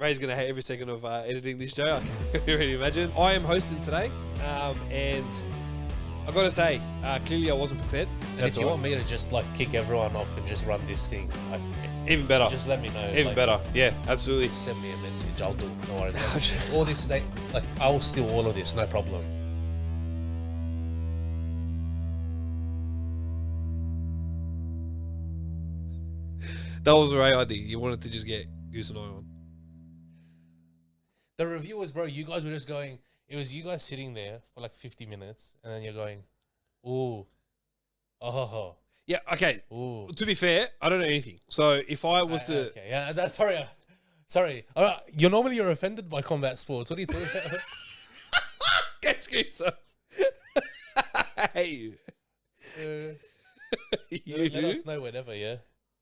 Ray's going to hate every second of editing this show. I can already imagine. I am hosting today, and I've got to say, clearly I wasn't prepared. And if you want me to just like kick everyone off and just run this thing, like, even better. just let me know. Even better. Yeah, absolutely. Send me a message. I'll do it. No worries. All this, I will steal all of this. No problem. That was the right idea. You wanted to just get Goose and I on. The reviewers, bro, you guys were just going. It was you guys sitting there for like 50 minutes, and then you're going, ooh, oh, Yeah, okay. ooh. To be fair, I don't know anything. So if I was to... Okay, yeah, that's sorry. You're offended by combat sports. What are you talking about? Get Goose up. I hate you. Let us know whenever, yeah.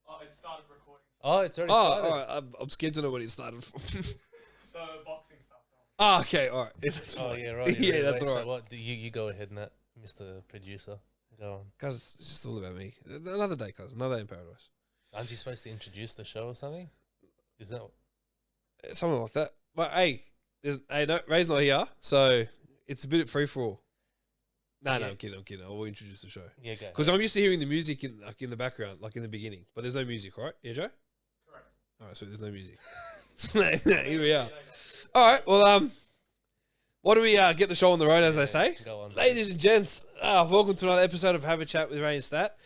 Oh, it started recording. Oh, it's already Oh, started. all right. I'm scared to know when it started from. So boxing stuff. Oh, okay, all right. That's Oh, fine. yeah, right. Yeah, that's Wait, all so right. what? You go ahead, Nat, Mr. Producer. Go on. Cause it's just all about me. Another day, cuz. Another day in paradise. Aren't you supposed to introduce the show or something? Is that... Something like that. But hey, no, Ray's not here, so it's a bit free for all. No, Yeah. I'm kidding. I will introduce the show. Yeah, go. Because I'm used to hearing the music in the background, like in the beginning. But there's no music, right? Yeah, Joe? Correct. All right, so there's no music. Here we are. All right, well, why do we get the show on the road, as they say? Go on. Ladies and gents, welcome to another episode of Have a Chat with Ray and Stat.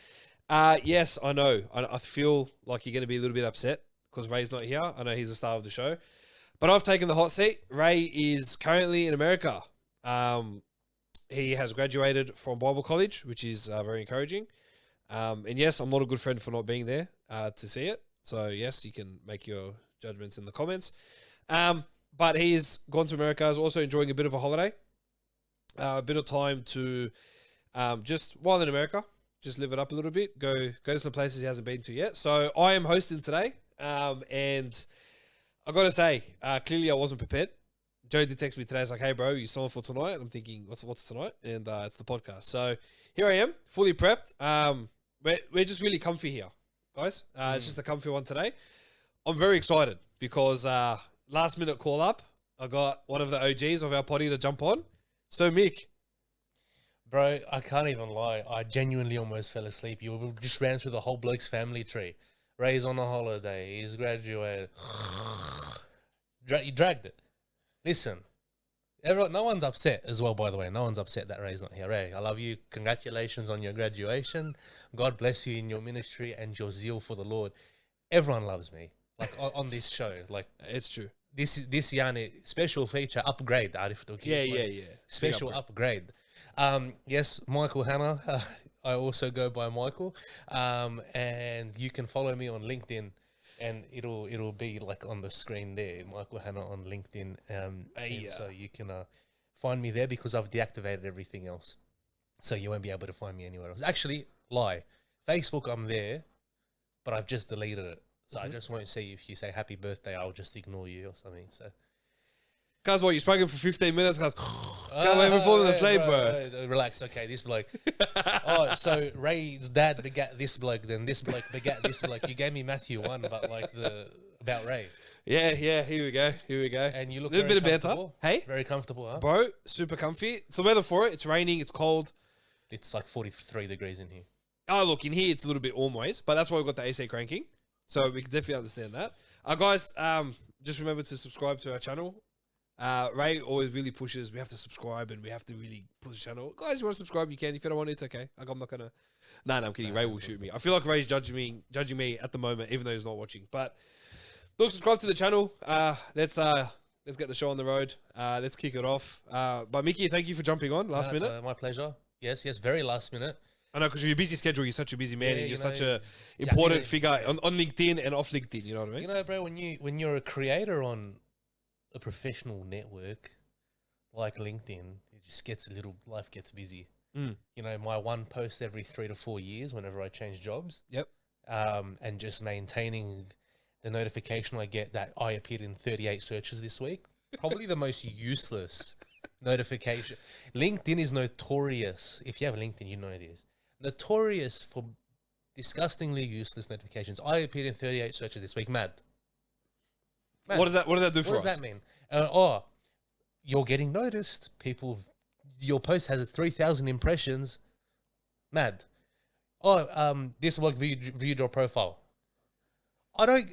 Yes, I know. I feel like you're going to be a little bit upset because Ray's not here. I know he's the star of the show. But I've taken the hot seat. Ray is currently in America. He has graduated from Bible college, which is very encouraging. And yes, I'm not a good friend for not being there to see it. So yes, you can make your judgments in the comments. But he's gone to America. He's also enjoying a bit of a holiday. A bit of time to just, while in America, just live it up a little bit. Go to some places he hasn't been to yet. So I am hosting today. And I got to say, clearly I wasn't prepared. Joe did text me today. He's like, hey, bro, you still on for tonight? And I'm thinking, what's tonight? And it's the podcast. So here I am, fully prepped. We're just really comfy here, guys. It's just a comfy one today. I'm very excited because last minute call up, I got one of the OGs of our potty to jump on. So Mick. Bro, I can't even lie. I genuinely almost fell asleep. You just ran through the whole bloke's family tree. Ray's on a holiday. He's graduated. You dragged it. Listen, no one's upset as well, by the way. No one's upset that Ray's not here. Ray, I love you. Congratulations on your graduation. God bless you in your ministry and your zeal for the Lord. Everyone loves me. Like on this show. Like It's true. this Yanni special feature upgrade. Yeah. Special upgrade. Yes, Michael Hanna. I also go by Michael. And you can follow me on LinkedIn. And it'll be like on the screen there, Michael Hanna on LinkedIn. And so you can find me there because I've deactivated everything else. So you won't be able to find me anywhere else. Actually, lie. Facebook, I'm there, but I've just deleted it. So I just won't see if you say happy birthday, I'll just ignore you or something. So, Guys, what, you spoken for 15 minutes? Guys, can't wait for falling asleep, bro. Relax, okay, this bloke. Oh, so Ray's dad begat this bloke, then this bloke begat this bloke. You gave me Matthew 1, but like about Ray. Yeah, here we go. And you look Little very bit of banter. comfortable. Hey? Very comfortable, huh? Bro, super comfy. It's the weather for it. It's raining, it's cold. It's like 43 degrees in here. Oh, look, in here it's a little bit always, but that's why we've got the AC cranking. So we can definitely understand that. Guys, just remember to subscribe to our channel. Ray always really pushes. We have to subscribe and we have to really push the channel. Guys, you want to subscribe, you can. If you don't want it, it's okay. Like, I'm not going to... No, I'm kidding. Ray will shoot me. I feel like Ray's judging me at the moment, even though he's not watching. But look, subscribe to the channel. Let's get the show on the road. Let's kick it off. But Mickey, thank you for jumping on last minute. My pleasure. Yes, very last minute. I know, because you're a busy schedule. You're such a busy man, Yeah, and you're you such know, a important figure on LinkedIn and off LinkedIn. You know what I mean? You know, bro, when you're a creator on a professional network like LinkedIn, it just gets life gets busy. You know, my one post every 3 to 4 years whenever I change jobs. Yep. And just maintaining the notification I get that I appeared in 38 searches this week. Probably the most useless notification. LinkedIn is notorious. If you have LinkedIn, you know it is. Notorious for disgustingly useless notifications. I appeared in 38 searches this week. Mad. Man, What does that do for what us? does that mean? You're getting noticed. Your post has 3,000 impressions. Mad. This work viewed your profile. I don't.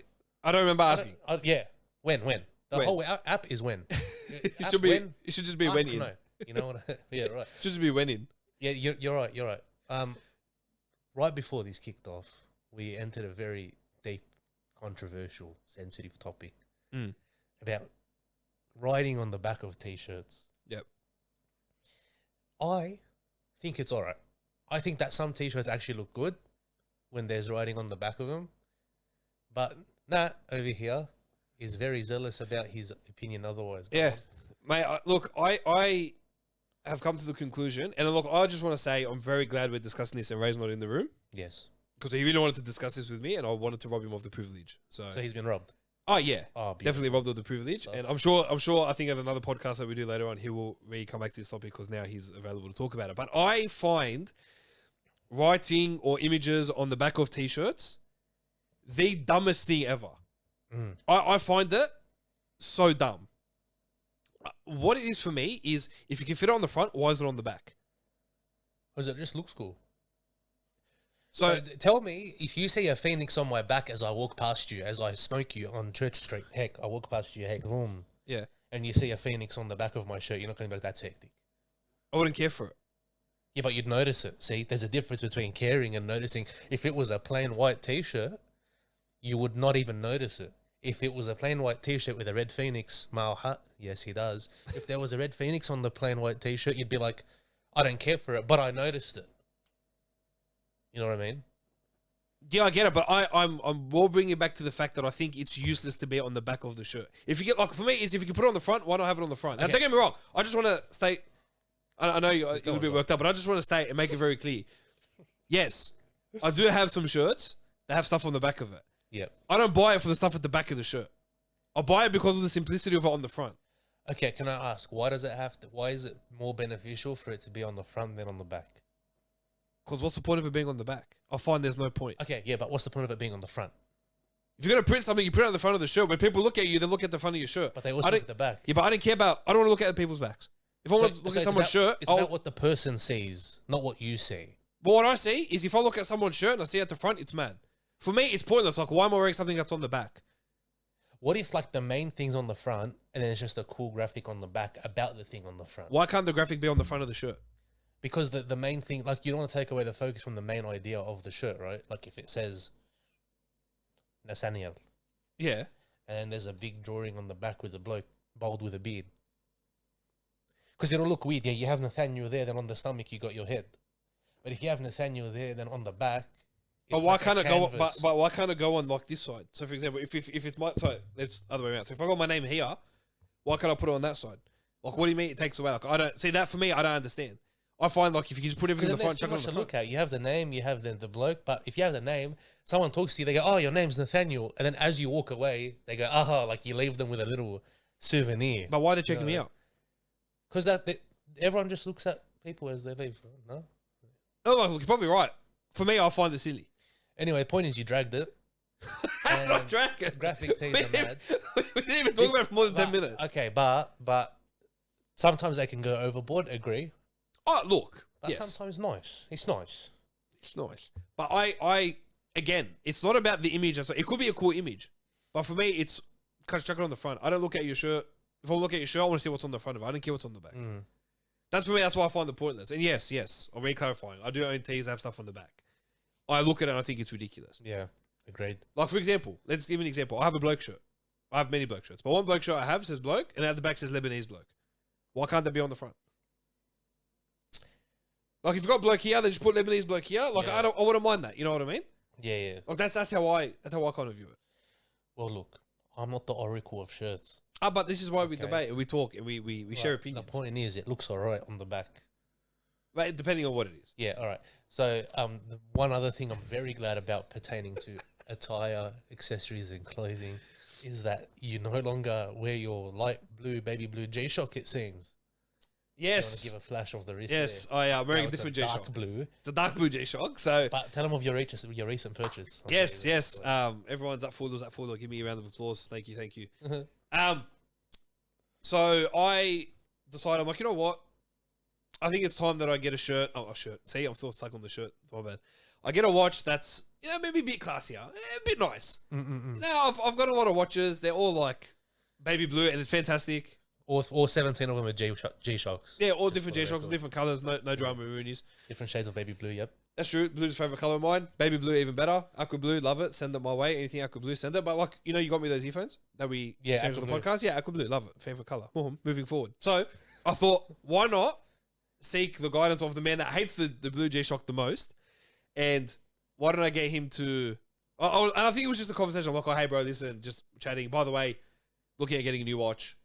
I don't remember I asking. don't yeah. When? The When? whole app is when. It App should be. when, It should just be ask when in. no. You know what? Yeah, right. Should just be when in. Yeah, you're right. You're right. Right before this kicked off, we entered a very deep, controversial, sensitive topic Mm. about writing on the back of t-shirts. Yep. I think it's all right. I think that some t-shirts actually look good when there's writing on the back of them. But Nat over here is very zealous about his opinion otherwise. Go Yeah, on. mate. Look, I have come to the conclusion, and look, I just want to say I'm very glad we're discussing this and Ray's not in the room Yes. because he really wanted to discuss this with me, and I wanted to rob him of the privilege. So, So he's been robbed. oh yeah, Oh, definitely robbed of the privilege, So- and I'm sure. I think at another podcast that we do later on, he will come back to this topic because now he's available to talk about it. But I find writing or images on the back of t-shirts the dumbest thing ever. Mm. I find it so dumb. What it is for me is if you can fit it on the front, why is it on the back? Because it just looks cool. So Tell me, if you see a phoenix on my back as I walk past you, as I smoke you on Church Street, heck, I walk past you, heck, boom, yeah, and you see a phoenix on the back of my shirt, you're not going to be like, that's hectic. I wouldn't care for it. Yeah, but you'd notice it. See, there's a difference between caring and noticing. If it was a plain white t-shirt, you would not even notice it. If it was a plain white t-shirt with a red phoenix, Mao hat, yes, he does. If there was a red phoenix on the plain white t-shirt, you'd be like, I don't care for it, but I noticed it. You know what I mean? Yeah, I get it, but I'm more bringing it back to the fact that I think it's useless to be on the back of the shirt. If you get like for me, is if you can put it on the front, why not have it on the front? And Okay. don't get me wrong, I just want to state. I know you're a Go little on, bit go on. worked up, but I just want to state and make it very clear. Yes, I do have some shirts that have stuff on the back of it. Yeah. I don't buy it for the stuff at the back of the shirt. I buy it because of the simplicity of it on the front. Okay, can I ask, why is it more beneficial for it to be on the front than on the back? Because what's the point of it being on the back? I find there's no point. Okay, yeah, but what's the point of it being on the front? If you're going to print something, you print it on the front of the shirt. When people look at you, they look at the front of your shirt. But they I also don't- look at the back. Yeah, but I don't care about... I don't want to look at people's backs. If I want to look at it's someone's shirt... It's about what the person sees, not what you see. But what I see is if I look at someone's shirt and I see it at the front, it's mad. For me, it's pointless. Like, why am I wearing something that's on the back? What if like the main thing's on the front and then it's just a cool graphic on the back about the thing on the front? Why can't the graphic be on the front of the shirt? Because the main thing, like you don't want to take away the focus from the main idea of the shirt, right? Like if it says Nathaniel Yeah. and then there's a big drawing on the back with a bloke bald with a beard. Because it'll look weird. Yeah, you have Nathaniel there, then on the stomach you got your head. But if you have Nathaniel there, then on the back, But it's why like a can't it go? canvas. But why can't it go on like this side? So, for example, if it's my sorry, it's the other way around. So, if I got my name here, why can't I put it on that side? Like, what do you mean it takes away? Like, I don't see that for me. I don't understand. I find like if you can just put everything in the Because front, there's chuck too it on much the to front. look at. You have the name, you have the bloke, but if you have the name, someone talks to you, they go, "Oh, your name's Nathaniel," and then as you walk away, they go, "Aha!" Like you leave them with a little souvenir. But why are they checking me Yeah. out? Because everyone just looks at people as they leave. No. Oh, like, look, you're probably right. For me, I find it silly. Anyway, point is you dragged it. I'm not And dragging. graphic tees are mad. We didn't even talk about it for more than 10 minutes. Okay, but sometimes they can go overboard. Agree. Oh, look. But Yes. sometimes nice. It's nice. It's nice. But I again, it's not about the image. It could be a cool image. But for me, it's kind of chuck it on the front. I don't look at your shirt. If I look at your shirt, I want to see what's on the front of it. I don't care what's on the back. Mm. That's for me. That's why I find it pointless. And yes, I'm re-clarifying. I do own tees that have stuff on the back. I look at it and I think it's ridiculous. Yeah, agreed. Like, for example, let's give an example. I have a bloke shirt. I have many bloke shirts. But one bloke shirt I have says bloke, and at the back says Lebanese bloke. Why can't that be on the front? Like, if you've got bloke here, then just put Lebanese bloke here. Like, Yeah. I wouldn't mind that. You know what I mean? Yeah. Like, that's how I kind of view it. Well, look, I'm not the oracle of shirts. But this is why we Okay. debate and we talk and we share Right, opinions. The point is, it looks alright on the back. Right, depending on what it is. Yeah, all right. So, the one other thing I'm very glad about pertaining to attire, accessories, and clothing is that you no longer wear your light blue, baby blue G-Shock, it seems. Yes. Give a flash of the wrist. Yes. there. I'm wearing Now a it's different dark G-Shock. blue. It's a dark blue G-Shock. So But tell them of your recent purchase. I'll yes, tell you yes. that. Everyone's up for those. Give me a round of applause. Thank you. Mhm. So I decided, I'm like, you know what? I think it's time that I get a shirt. Oh, a shirt. See, I'm still stuck on the shirt. My bad. I get a watch that's, maybe a bit classier, a bit nice. Mm-mm-mm. Now, I've got a lot of watches. They're all like baby blue, and it's fantastic. All 17 of them are G-Shocks. Yeah, all Just different for the G-Shocks, record. different colors, no drama roonies. Different shades of baby blue, yep. That's true. Blue's favorite color of mine. Baby blue, even better. Aqua blue, love it. Send it my way. Anything aqua blue, send it. But like, you got me those earphones that we Yeah, changed on the aqua blue. podcast. Yeah, aqua blue, love it. Favorite color. Moving forward. So I thought, why not seek the guidance of the man that hates the blue G-Shock the most, and why don't I get him to? And I think it was just a conversation. I'm like, oh, hey, bro, listen, just chatting. By the way, looking at getting a new watch.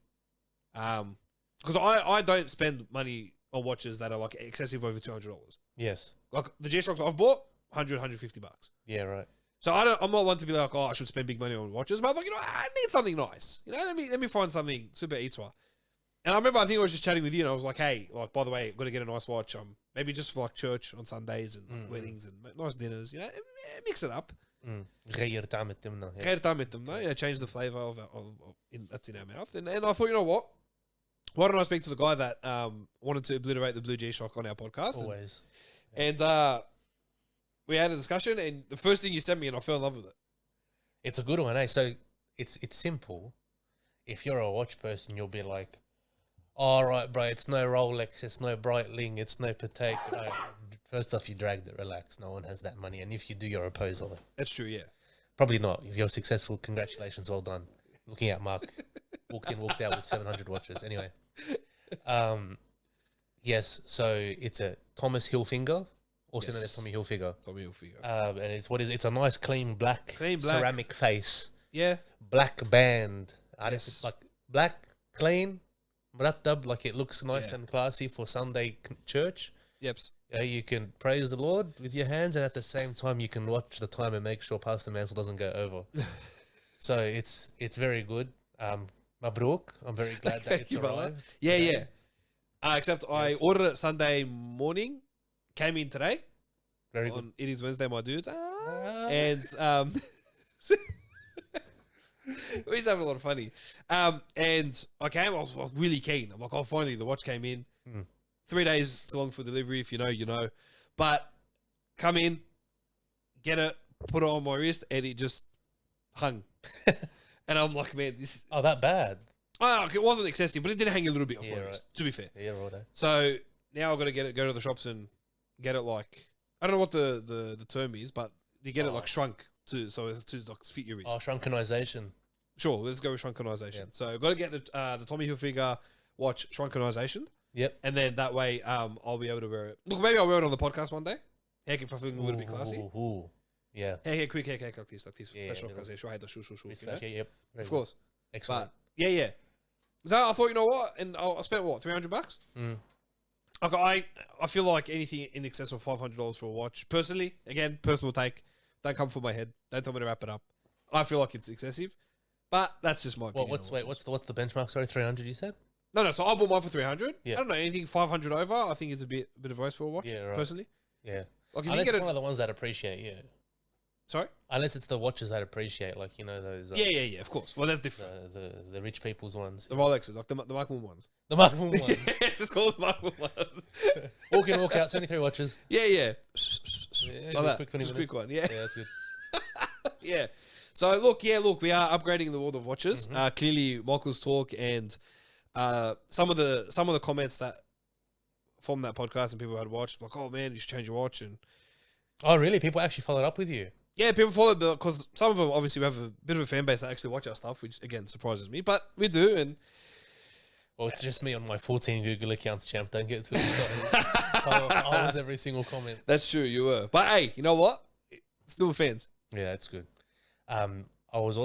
Because I don't spend money on watches that are like excessive over $200. Yes. Like the G-Shocks I've bought, $100, $150. Yeah, right. So I'm not one to be like, oh, I should spend big money on watches, but I'm like, I need something nice. Let me find something super eatwa. And I remember, I think I was just chatting with you, and I was like, hey, like, by the way, got to get a nice watch. Maybe just for like church on Sundays and weddings and nice dinners. Mix it up. غير طعم التمنة. Yeah. Get it done with them, no? Change the flavor of that's in our mouth. And I thought, you know what? Why don't I speak to the guy that wanted to obliterate the blue G-Shock on our podcast? Always. And we had a discussion, and the first thing you sent me, and I fell in love with it. It's a good one, eh? So it's simple. If you're a watch person, you'll be like, all right, bro, it's no Rolex, it's no Breitling, it's no Patek. Right. First off, you dragged it, relax. No one has that money. And if you do, you're a poser. That's true, yeah. Probably not. If you're successful, congratulations, well done. Looking at Mark. Walked in, walked out with 700 watches. Anyway. Yes, so it's a Thomas Hilfiger, also known as Yes. Tommy Hilfiger. Tommy Hilfiger. And it's a nice clean black, Clean black. ceramic face, Yeah. black band. Yes. Like black, clean, murattab, like it looks nice Yeah. and classy for Sunday church. Yeps. You can praise the Lord with your hands, and at the same time, you can watch the time and make sure Pastor Mansell doesn't go over. So it's very good. Mabruk, I'm very glad that Thank it's you, brother. arrived. Yeah, today. yeah. Except I Yes. ordered it Sunday morning, came in today. Very good. It is Wednesday, my dudes. Ah. And we're just having a lot of funny. And I was like, really keen. I'm like, oh, finally, the watch came in. 3 days too long for delivery. If you know, you know. But come in, get it, put it on my wrist, and it just hung. And I'm like, man, this. Oh, that bad? Oh, it wasn't excessive, but it did hang a little bit off Yeah, my right. wrist. To be fair. Yeah, right. So now I've got to go to the shops and get it like, I don't know what the term is, but you get it like shrunk to like fit your wrist. Oh, shrunkenization. Sure, let's go with shrunkenization. Yeah. So I've got to get the Tommy Hilfiger watch shrunkenization, Yep. and then that way I'll be able to wear it. Look, maybe I'll wear it on the podcast one day. Heck, if I'm feeling a little bit classy. Ooh. Yeah. Hey, quick, like this. Yeah, Fresh off, little- because sure, hey, sure. Wrist You know? flash, yeah, yep. Very Of good. course. Excellent. But yeah. So I thought, you know what, and I spent what, $300? Like I feel like anything in excess of $500 for a watch, personally, again, personal take, don't come from my head. Don't tell me to wrap it up. I feel like it's excessive, but that's just my opinion. What's the benchmark? Sorry, 300. You said? No. So I bought mine for 300. Yeah. I don't know anything 500 over. I think it's a bit of a waste for a watch. Yeah, right. Personally, Yeah. like if Unless you it's get one it, of the ones that appreciate, yeah. sorry. Unless it's the watches that appreciate, like those. Yeah. Of course. Well, that's different. The rich people's ones. The Rolexes, like the Michael Moore ones. The Mark Moon ones. Just call it the Michael Moore ones. Walk in, walk out. 73 watches. Yeah. Yeah, Like that. quick 20 Just a minutes. quick one. Yeah. Yeah, that's good. Yeah. So look, we are upgrading the world of watches. Clearly, Michael's talk and some of the comments that from that podcast and people had watched, like, oh man, you should change your watch. And Oh, really? People actually followed up with you? yeah, people followed because some of them obviously we have a bit of a fan base that actually watch our stuff, which again surprises me, but we do. And Well, it's just me on my 14 Google accounts, champ. Don't get too excited. I was every single comment. that's true, you were. But hey, you know what? Still fans. Yeah, it's good. I was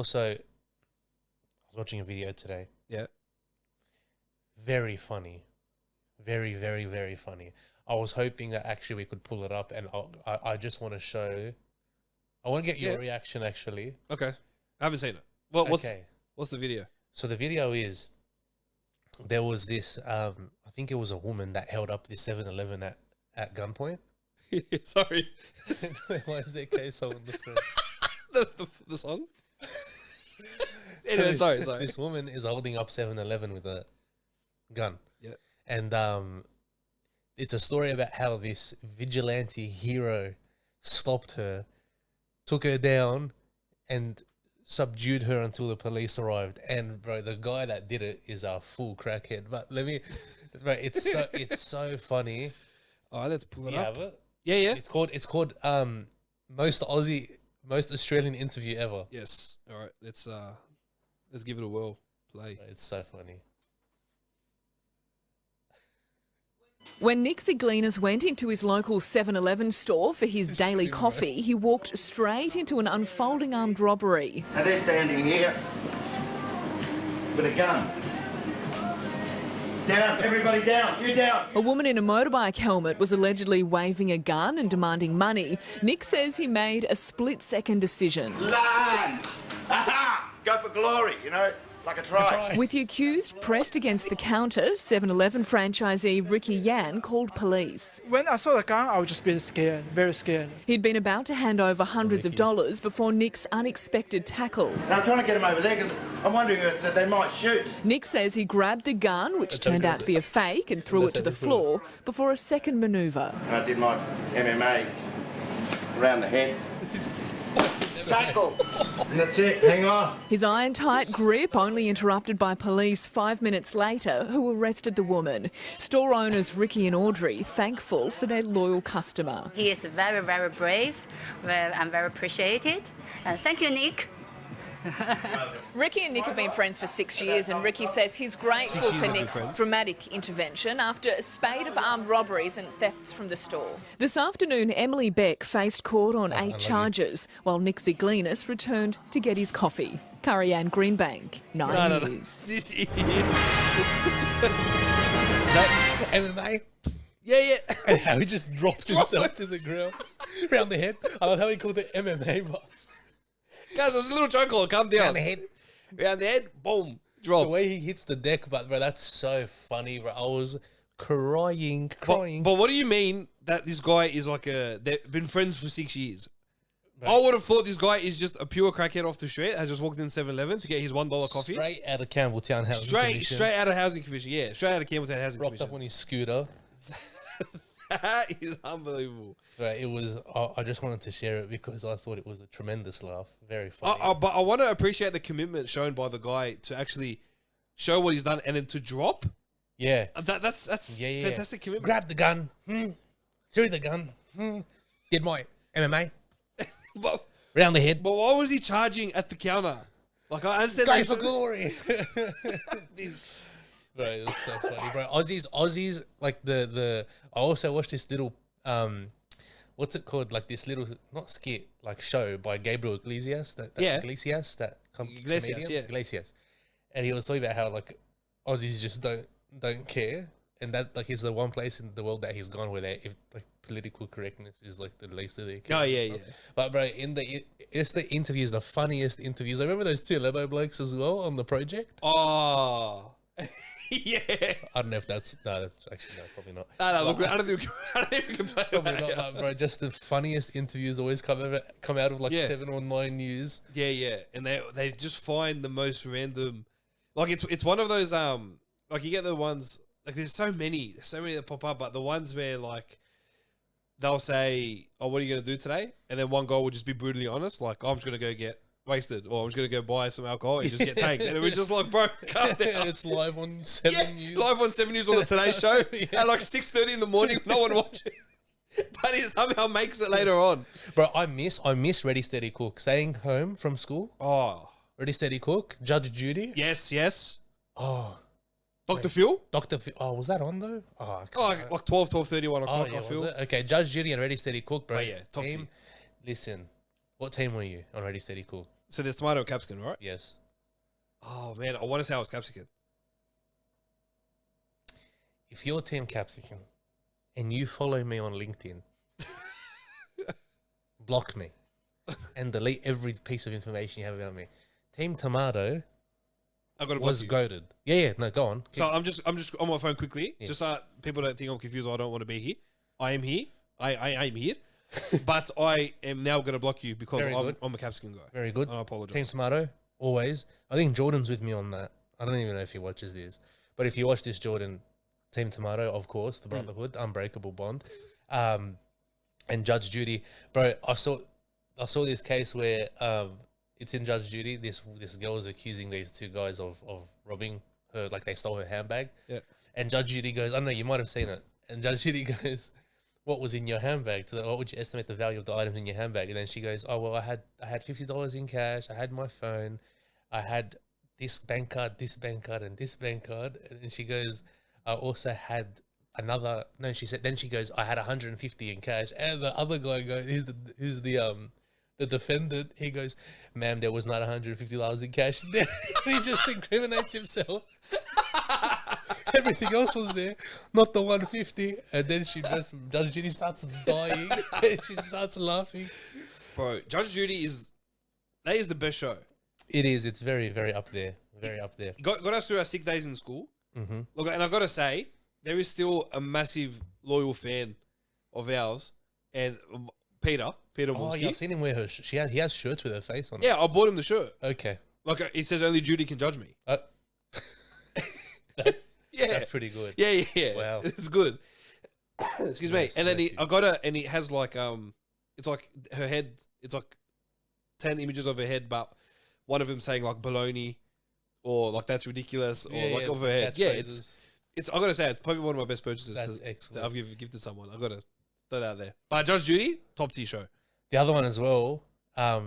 watching a video today. Yeah. Very funny. Very, very, very funny. I was hoping that actually we could pull it up, and I just want to show. I want to get your Yeah. reaction, actually. Okay. I haven't seen it. Well, what's Okay. the video? So the video is there was this, I think it was a woman that held up this 7-Eleven at gunpoint. Sorry. Why is there queso on the screen? The song? Anyway, sorry. This woman is holding up 7-Eleven with a gun. Yeah. And it's a story about how this vigilante hero stopped her, took her down, and subdued her until the police arrived. And bro, the guy that did it is a full crackhead. But bro, it's so funny. All right, let's pull it You up. have it? Yeah. It's called most Australian interview ever. Yes. All right, let's give it a whirl. Play. It's so funny. When Nick Ziglinas went into his local 7-Eleven store for his daily coffee, he walked straight into an unfolding armed robbery. Now they're standing here with a gun. Down, everybody down, you down. A woman in a motorbike helmet was allegedly waving a gun and demanding money. Nick says he made a split-second decision. Line! Aha! Go for glory, you know, like a try. With the accused pressed against the counter, 7-Eleven franchisee Ricky Yan called police. When I saw the gun, I was just been scared, very scared. He'd been about to hand over hundreds of dollars before Nick's unexpected tackle. Now I'm trying to get them over there because I'm wondering that they might shoot. Nick says he grabbed the gun, which That's how turned you out to be a fake, and threw it to the floor before a second manoeuvre. And I did my MMA around the head. Tackle! And that's it, hang on. His iron-tight grip only interrupted by police 5 minutes later, who arrested the woman. Store owners Ricky and Audrey thankful for their loyal customer. He is very, very brave. I'm very appreciated. Thank you, Nick. Ricky and Nick have been friends for 6 years, and Ricky says he's grateful for Nick's dramatic intervention after a spate of armed robberies and thefts from the store. This afternoon, Emily Beck faced court on 8 charges, while Nick Ziglinas returned to get his coffee. Curry-Ann Greenbank, 9 News. This is. MMA. Yeah. And how he just drops himself to the ground around the head. I love how he called it MMA, but Guys, it was a little joke call. Calm down. around the head. Round the head. Boom. Drop. The way he hits the deck, but bro, that's so funny, bro. I was crying. But what do you mean that this guy is like they've been friends for 6 years? I would have thought this guy is just a pure crackhead off the street, has just walked in 7-Eleven to get his $1 coffee. Straight out of Campbelltown Housing Commission. Straight out of Housing Commission, yeah. Straight out of Campbelltown Housing Rocked up Commission. on his scooter. That is unbelievable. Right, it was. I just wanted to share it because I thought it was a tremendous laugh. Very funny. But I want to appreciate the commitment shown by the guy to actually show what he's done and then to drop. Yeah. That's fantastic commitment. Grab the gun. Threw the gun. Did my MMA. But Round the head. why was he charging at the counter? Like, I understand. Go that for glory. these- Bro, it was so funny, bro. Aussies, like the. I also watched this little, what's it called? Like this little, not skit, like show by Gabriel Iglesias. Iglesias, Iglesias, yeah. Iglesias, and he was talking about how like Aussies just don't care, and that like is the one place in the world that he's gone where if like political correctness is like the least of their care. Oh, and yeah, stuff. yeah. But bro, it's the interviews, the funniest interviews. I remember those 2 Lebo blokes as well on the project. Oh. Yeah. I don't know if that's actually no, probably not. No, look, I don't think we can play Probably that. not, bro. Just the funniest interviews always come out of like Yeah. 7 or 9 news. Yeah, and they just find the most random. Like it's one of those like you get the ones like there's so many that pop up, but the ones where like they'll say, "Oh, what are you gonna do today?" And then one guy will just be brutally honest, like, "Oh, I'm just gonna go get wasted, or I'm just gonna go buy some alcohol and just get tanked." And we're just like, "Bro, calm down." And it's live on 7 News. Live on 7 News on the Today Show at like 6:30 in the morning. No one watching, but he somehow makes it later on. Bro, I miss Ready Steady Cook. Staying home from school. Oh, Ready Steady Cook. Judge Judy. yes. Oh, Dr. Phil. Oh, was that on though? Oh, Oh, like 12:30, 1 o'clock. yeah, I was feel. it? Okay, Judge Judy and Ready Steady Cook, bro. Oh, yeah, top team. Listen, what team were you on Ready Steady Cook? So there's tomato and capsicum, right? Yes. Oh man, I want to say I was capsicum. If you're Team Capsicum and you follow me on LinkedIn, block me and delete every piece of information you have about me. Team Tomato I got to block was you. goated. Yeah, no, go on. So I'm just on my phone quickly, just so people don't think I'm confused or I don't want to be here. I am here. I am here. But I am now going to block you because I'm a Capsicum guy. Very good. I apologize. Team Tomato, always. I think Jordan's with me on that. I don't even know if he watches this. But if you watch this, Jordan, Team Tomato, of course, the Brotherhood, Unbreakable Bond. And Judge Judy. Bro, I saw this case where it's in Judge Judy. This girl is accusing these two guys of robbing her, like they stole her handbag. Yeah. And Judge Judy goes, I don't know, you might have seen it. And Judge Judy goes, what was in your handbag? What would you estimate the value of the items in your handbag? And then she goes, oh, well, I had $50 in cash. I had my phone. I had this bank card, and this bank card. And she goes, I also had another. No, she said. Then she goes, I had 150 in cash. And the other guy goes, who's the defendant? He goes, ma'am, there was not $150 in cash there. He just incriminates himself. Everything else was there, not the 150. And then Judge Judy starts dying. She starts laughing. Bro, Judge Judy is the best show. It is. It's very, very up there. Very up there. Got us through our sick days in school. Mm-hmm. Look, and I've got to say, there is still a massive loyal fan of ours, and Peter Oh, Wolski. yeah, I've seen him wear her. He has shirts with her face on. Yeah, I bought him the shirt. Okay. Like it says, only Judy can judge me. That's pretty good. Yeah. Wow. It's good. Excuse me. And then I got it, and he has like it's like her head. It's like 10 images of her head, but one of them saying like baloney, or like that's ridiculous, or of her head. Yeah, it's. I gotta say, it's probably one of my best purchases. That's excellent. I've gifted someone. I gotta throw that out there. But Judge Judy, top tier show. The other one as well. I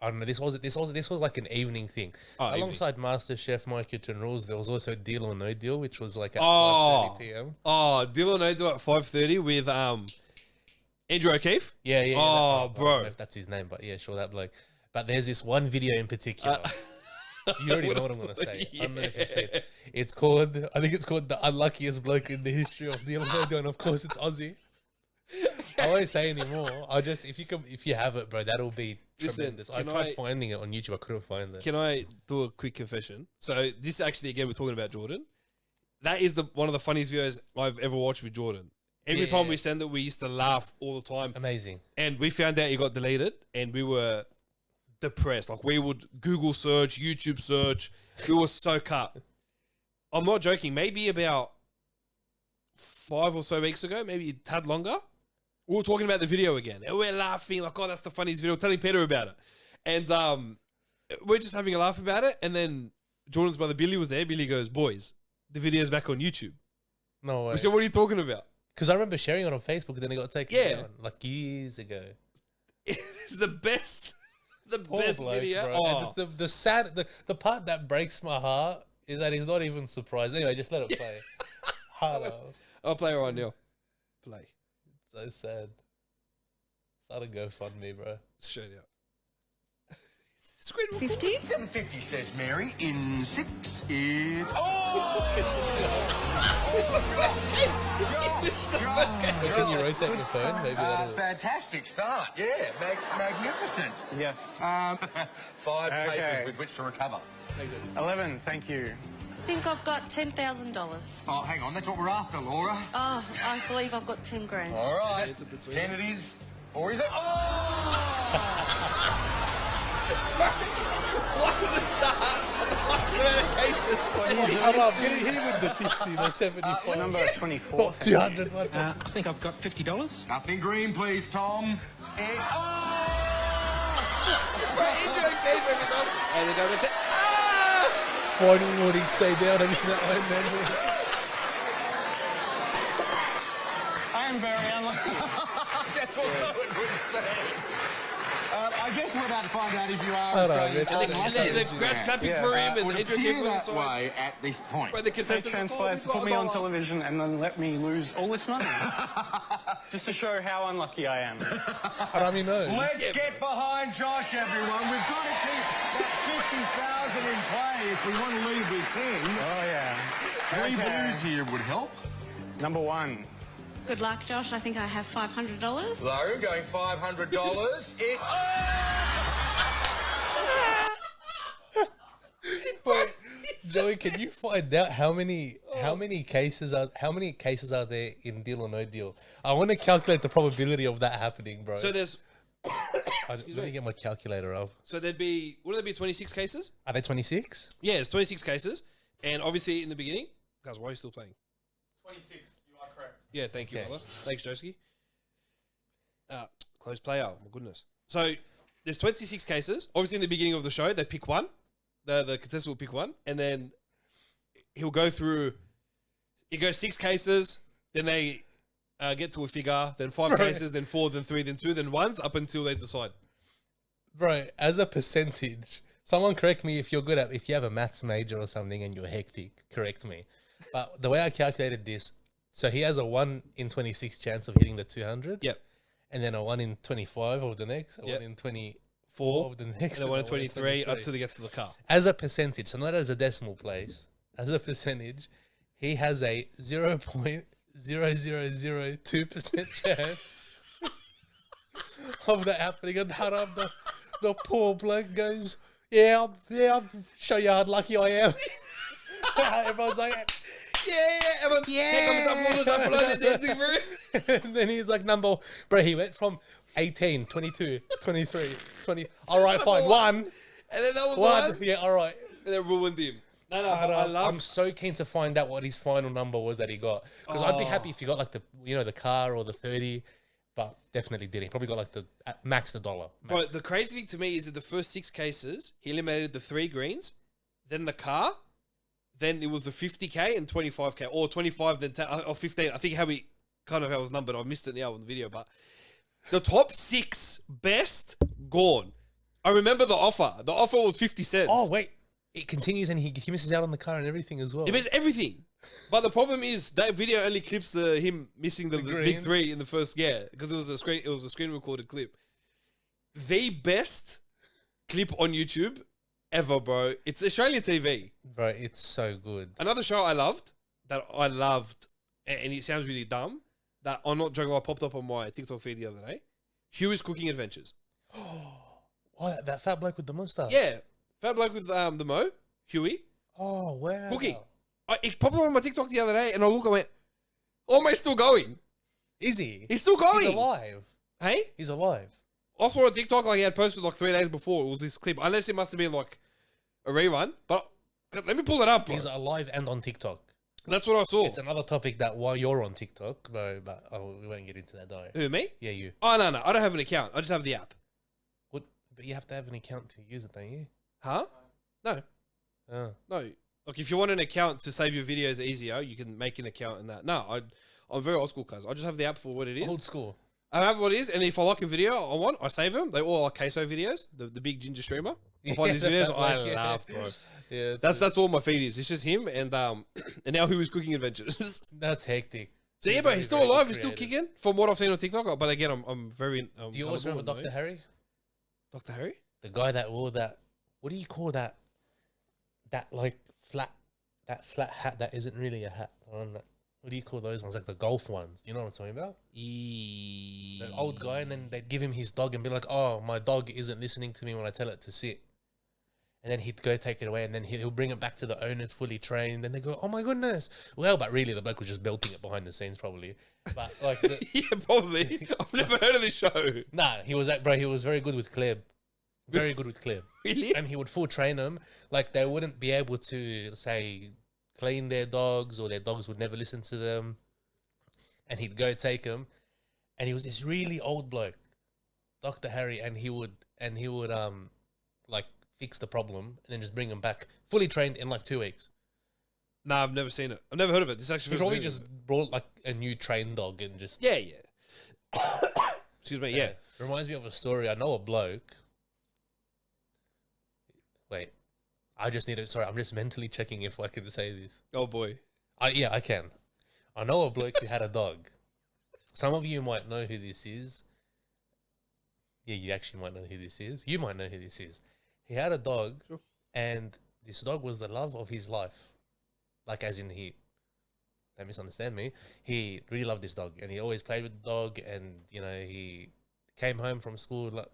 don't know. This was like an evening thing. Alongside Master Chef My Kitchen Rules, there was also Deal or No Deal, which was like at 5:30 p.m. Oh, Deal or No Deal at 5:30 with Andrew O'Keefe. Yeah. Oh, I bro, don't know if that's his name, but yeah, sure, that bloke. But there's this one video in particular. You already know what I'm gonna say. I don't know if you've seen it. I think it's called The Unluckiest Bloke in the History of Deal or No Deal, and of course it's Aussie. I won't say anymore. If you have it, bro, that'll be tremendous. I tried finding it on YouTube. I couldn't find it. Can I do a quick confession? So this actually, again, we're talking about Jordan. That is one of the funniest videos I've ever watched with Jordan. Every time we send it, we used to laugh all the time. Amazing. And we found out he got deleted, and we were depressed. Like, we would Google search, YouTube search. We were so cut. I'm not joking. Maybe about 5 or so weeks ago, maybe a tad longer, we were talking about the video again. And we're laughing like, oh, that's the funniest video. Telling Peter about it. And we're just having a laugh about it. And then Jordan's brother Billy was there. Billy goes, boys, the video's back on YouTube. No way. We said, what are you talking about? Because I remember sharing it on Facebook and then it got taken down like years ago. It's the best Poor best bloke, video. bro. Oh. And the part that breaks my heart is that he's not even surprised. Anyway, just let it play. Harder. I'll play right now. Play. So sad. Start a GoFundMe, bro. Straight out. 50? 750 says Mary. In 6 is... Oh! It's the first case. It's the first case. Can you rotate your phone? Maybe that'll... Fantastic start. Yeah, magnificent. Yes. 5 cases with which to recover. 11, thank you. I think I've got $10,000. Oh, hang on. That's what we're after, Laura. Oh, I believe I've got 10 grand. All right. 10 it is. Or is it? Oh! Why was it start at the highest amount of cases? Come on, hit him with the 50, the 75. Number 24. 200 one. I think I've got $50. Nothing green, please, Tom. It's... Oh! Andrew O'Keefe every time. And it's over to... Final warning, stay down. Have you seen that Iron Man movie? I am very unlucky. That's what I would say. I guess we're about to find out if you are Australia's And the grass clapping for him and Andrew O'Keefe on the that side. way at this point. But the They contestants transpired to put me on television and then let me lose all this money. Just to show how unlucky I am. Harami knows. Let's get behind Josh, everyone. We've got to keep that 50,000 in play if we want to leave with 10. Oh, yeah. 3 blues here would help. Number 1. Good luck, Josh. I think I have $500. Low, going $500. It's... Zoe, can you find out how many cases are there in Deal or No Deal? I want to calculate the probability of that happening, bro. So there's Let me get my calculator up. wouldn't there be 26 cases? Are they 26? Yeah, it's 26 cases, and obviously in the beginning, guys, why are you still playing? 26, you are correct. Yeah, thank you, Okay. brother. Thanks, Joski. Close player. My goodness. So there's 26 cases. Obviously, in the beginning of the show, they pick one. The contestant will pick one, and then he'll go through. It goes 6 cases, then they get to a figure, then 5 cases, then 4, then 3, then 2, then 1s, up until they decide. Bro, as a percentage, someone correct me if you have a maths major or something and you're hectic, correct me. But the way I calculated this, so he has a 1 in 26 chance of hitting the 200. Yep. And then a 1 in 25 of the next, a Yep. 1 in 24 of the next. And then 1 in 23 until he gets to the car. As a percentage, so not as a decimal place, as a percentage, he has a 0.0002% chance of that happening. And the poor bloke goes, I'll show you how lucky I am. Everyone's like, Everyone, dancing for it. and then he's like, bro, he went from 18, 22, 23, 20. All right, fine. 1. And then that was 1. one. Yeah, all right. And then ruined him. No, I love. I'm so keen to find out what his final number was that he got. Because I'd be happy if he got like the car or the 30, but definitely didn't. He probably got like max the dollar. Max. But the crazy thing to me is that the first 6 cases, he eliminated the 3 greens, then the car, then it was the 50k and 25k, or 25 then 10, or 15. I think how it was numbered. I missed it now on the video, but the top 6 best gone. I remember the offer. The offer was 50 cents. Oh wait, it continues and he misses out on the car and everything as well. It means everything. But the problem is that video only clips him missing the big greens. 3 in the first because it was a screen recorded clip. The best clip on YouTube ever, bro. It's Australian TV. Bro, it's so good. Another show I loved, and it sounds really dumb, that I'm not joking, I popped up on my TikTok feed the other day. Huey's Cooking Adventures. Oh, that fat bloke with the mustache. Yeah. Fat bloke with the Mo, Huey, Oh, wow. cooking. It popped up on my TikTok the other day, and I looked, I went, oh, mate, still going. Is he? He's still going. He's alive. Hey? He's alive. I saw on TikTok, like, he had posted like 3 days before. It was this clip. Unless it must have been like a rerun. But let me pull it up, bro. He's alive and on TikTok. That's what I saw. It's another topic that while you're on TikTok, bro, but we won't get into that, though. Who, me? Yeah, you. Oh, no. I don't have an account. I just have the app. What? But you have to have an account to use it, don't you? Huh? No. Oh. No. Like, if you want an account to save your videos easier, you can make an account in that. No, I'm very old school, cuz. I just have the app for what it is. Old school. I have what it is, and if I like a video I want, I save them. They all are queso videos, the big ginger streamer. I find these videos I love, bro. Yeah, That's all my feed is. It's just him and now Who's Cooking Adventures. that's hectic. So yeah, bro, he's still Very alive. He's still creative. kicking from what I've seen on TikTok. But again, I'm very. Do you also remember Dr. Harry? Dr. Harry? The guy that wore that, what do you call that? That like flat hat that isn't really a hat. The one that, what do you call those ones? Like the golf ones. Do you know what I'm talking about? The old guy, and then they'd give him his dog and be like, oh, my dog isn't listening to me when I tell it to sit. And then he'd go take it away, and then he'll bring it back to the owners fully trained. And they go, oh my goodness. Well, but really, the bloke was just belting it behind the scenes, probably. But like, Yeah, probably. I've never heard of this show. nah, he was very good with Kleb. Very good with Kleb. Really? And he would full train them. Like, they wouldn't be able to, say, clean their dogs, or their dogs would never listen to them. And he'd go take them. And he was this really old bloke, Dr. Harry, and he would like fix the problem and then just bring them back fully trained in like 2 weeks. Nah, I've never seen it. I've never heard of it. This actually He feels probably new. just brought like a new trained dog and just Yeah. Excuse me. Yeah. Reminds me of a story. I know a bloke. Wait, I'm just mentally checking if I can say this. Oh boy. Yeah, I can. I know a bloke who had a dog. Some of you might know who this is. Yeah, you actually might know who this is. You might know who this is. He had a dog, Sure. and this dog was the love of his life. Like, as in don't misunderstand me. He really loved this dog, and he always played with the dog, and, you know, he came home from school, like,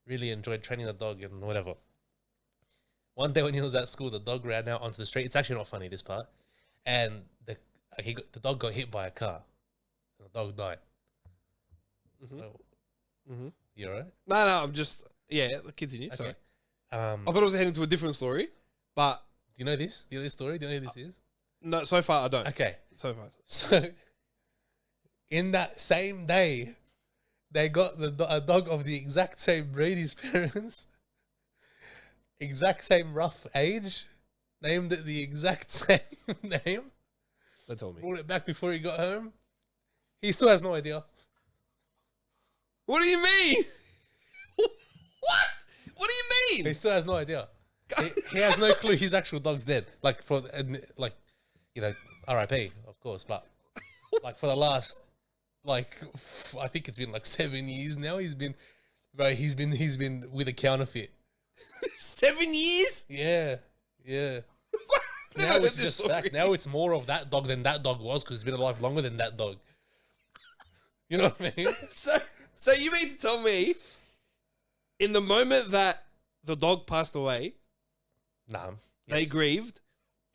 really enjoyed training the dog and whatever. One day when he was at school, the dog ran out onto the street. It's actually not funny, this part. And the dog got hit by a car. And the dog died. You all right? No, I'm just... Yeah, continue. Okay. Sorry. I thought I was heading to a different story, but... Do you know this? Do you know this story? Do you know who this is? No, so far I don't. Okay. So far. So, in that same day, they got a dog of the exact same breed his parents, exact same rough age, named it the exact same name. Don't tell me. Brought it back before he got home. He still has no idea. What do you mean? What? What do you mean? He still has no idea. He has no clue his actual dog's dead. Like R.I.P. of course, but like for the last, I think it's been like 7 years now. He's been with a counterfeit. 7 years? Yeah. Now it's just fact. Now it's more of that dog than that dog was because it's been alive longer than that dog. You know what I mean? So you mean to tell me, in the moment that the dog passed away, they grieved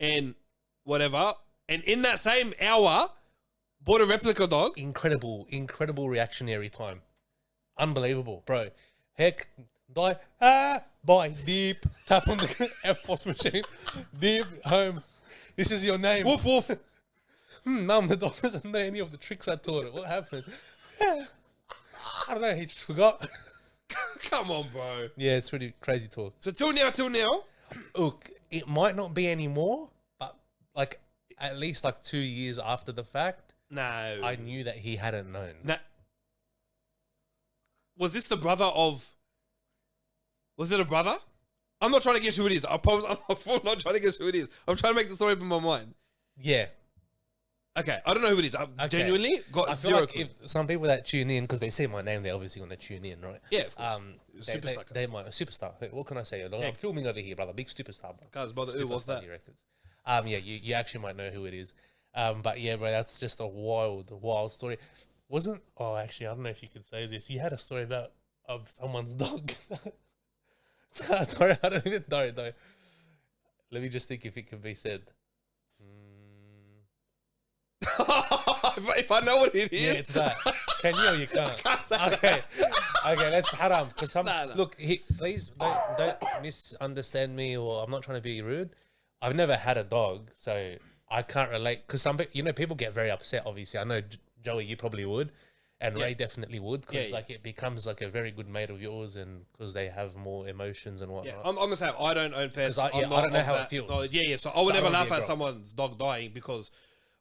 and whatever, and in that same hour, bought a replica dog? Incredible reactionary time. Unbelievable, bro. Heck, die, bye, deep, tap on the F-POS machine, deep, home. This is your name. Woof, woof. Mum, the dog doesn't know any of the tricks I taught it. What happened? I don't know, he just forgot. Come on, bro. Yeah, it's pretty crazy talk. So till now. Look, it might not be anymore, but like at least like 2 years after the fact, No. I knew that he hadn't known. Was this the brother of... Was it a brother? I'm not trying to guess who it is. I promise I'm not trying to guess who it is. I'm trying to make the story up in my mind. Yeah. Okay, I don't know who it is. I genuinely got I feel zero like if some people that tune in, because they see my name, they're obviously going to tune in, right? Yeah, of course. Superstar. They might superstar. What can I say? I'm filming over here, brother. Big superstar. Bro. Guys, brother, who was that? Records. Yeah, you actually might know who it is. But yeah, bro, that's just a wild story. Actually, I don't know if you could say this. You had a story about someone's dog. Don't. Let me just think if it can be said. If I know what it is. Yeah, it's that. Can you or you can't? I can't say Okay, let's haram. Because No. Look, please don't misunderstand me, or I'm not trying to be rude. I've never had a dog, so I can't relate. Because people get very upset. Obviously, I know Joey, you probably would, and Ray definitely would, because it becomes like a very good mate of yours, and because they have more emotions and whatnot. Yeah, I'm the same. I don't own pets. I don't know how it feels. No, yeah. So I would never laugh at someone's dog dying because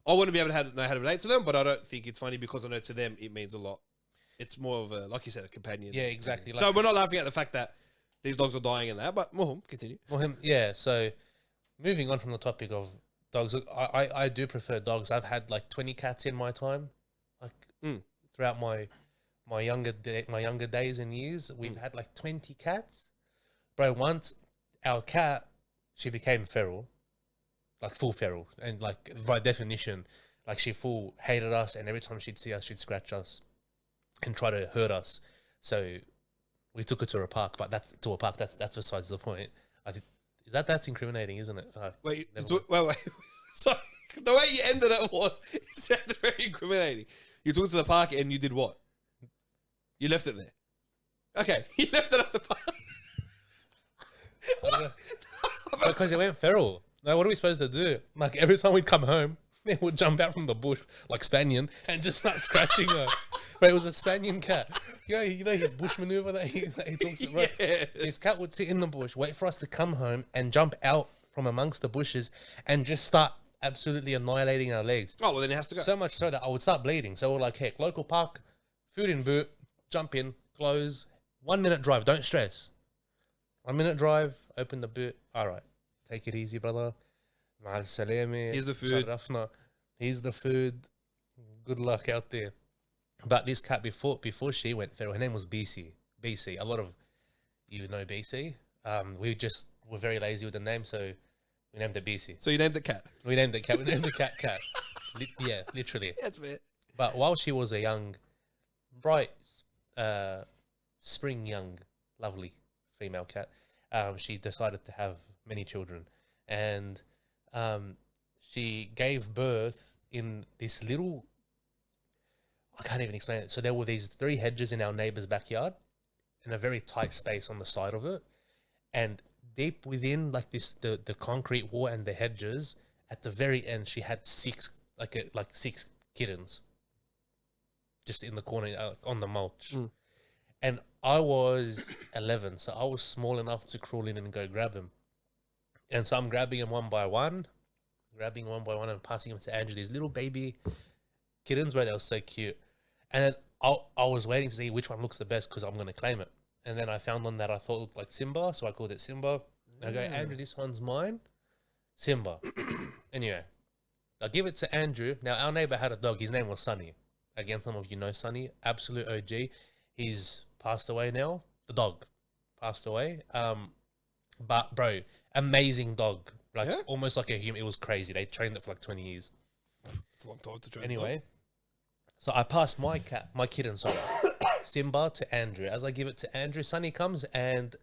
I wouldn't be able to know how to relate to them, but I don't think it's funny because I know to them it means a lot. It's more of a, like you said, a companion. Yeah, exactly. So we're not laughing at the fact that these dogs are dying and that, but continue. So moving on from the topic of dogs, look, I do prefer dogs. I've had like 20 cats in my time, throughout my younger days and years. We've had like 20 cats, bro. Once our cat, she became feral. Like full feral, and like by definition, like she full hated us, and every time she'd see us, she'd scratch us and try to hurt us. So we took her to a park, but that's besides the point. That's incriminating, isn't it? Wait. Sorry, the way you ended it it sounded very incriminating. You took it to the park and you did what? You left it there. Okay, you left it at the park. Because it went feral. Like, what are we supposed to do? Like, every time we'd come home, it would jump out from the bush like Spanian and just start scratching us. But it was a Spanian cat. You know his bush maneuver that he talks about? Yes. His cat would sit in the bush, wait for us to come home, and jump out from amongst the bushes and just start absolutely annihilating our legs. Oh, well, then it has to go. So much so that I would start bleeding. So we're like, heck, local park, food in boot, jump in, close, 1 minute drive, don't stress. 1 minute drive, open the boot, all right. Take it easy, brother. Here's the food. Here's the food. Good luck out there. But this cat, before she went feral, her name was BC. BC. A lot of you know BC. We just were very lazy with the name, so we named it BC. So you named the cat? We named the cat. We named the cat Cat. Yeah, literally. That's fair. But while she was a young, bright, spring young, lovely female cat, she decided to have many children, and she gave birth in this little. I can't even explain it. So there were these 3 hedges in our neighbour's backyard, and a very tight space on the side of it, and deep within like this, the concrete wall and the hedges. At the very end, she had 6 kittens, just in the corner on the mulch. And I was 11, so I was small enough to crawl in and go grab them. And so I'm grabbing them one by one and passing them to Andrew. These little baby kittens, bro, they were so cute. And then I was waiting to see which one looks the best because I'm going to claim it. And then I found one that I thought looked like Simba, so I called it Simba. And I go, Andrew, this one's mine. Simba. Anyway, I give it to Andrew. Now, our neighbor had a dog. His name was Sunny. Again, some of you know Sunny. Absolute OG. He's passed away now. The dog passed away. But, bro, amazing dog. Like, almost like a human. It was crazy. They trained it for like 20 years. It's a long time to train. Anyway, so I passed my kitten, Simba to Andrew. As I give it to Andrew, Sunny comes and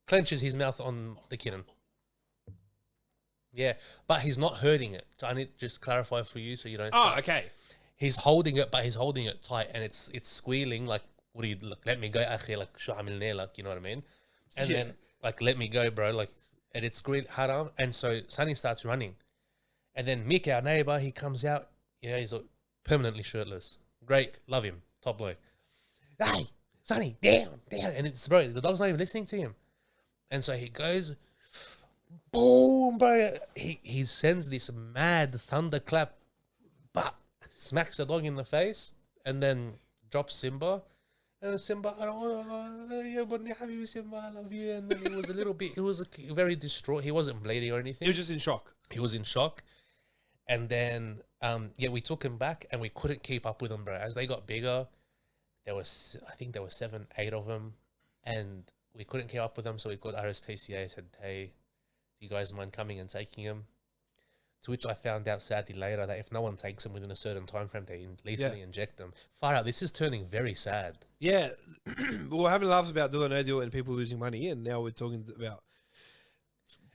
clenches his mouth on the kitten. Yeah, but he's not hurting it. I need to just clarify for you so you don't... Oh, okay. He's holding it, but he's holding it tight, and it's squealing like, what do you... Let me go, akhi, like, sho amil like, you know what I mean? And then, like, let me go, bro, like, and it's squealing, haram, and so Sunny starts running. And then Mick, our neighbor, he comes out, he's like, permanently shirtless. Great, love him, top boy. Hey, Sunny, down, and it's, bro, the dog's not even listening to him. And so he goes... Boom, bro. He sends this mad thunderclap, but smacks the dog in the face, and then drops Simba. And Simba, I don't want to, but Simba, I love you. And then he was very distraught. He wasn't bleeding or anything. He was just in shock. He was in shock. And then, we took him back, and we couldn't keep up with them, bro. As they got bigger, I think there were 7, 8 of them, and we couldn't keep up with them, so we called RSPCA, said, hey, do you guys mind coming and taking him? To which I found out sadly later that if no one takes them within a certain time frame, they lethally inject them. Far out, this is turning very sad. Yeah, we're having laughs about Deal or No Deal and people losing money, and now we're talking about...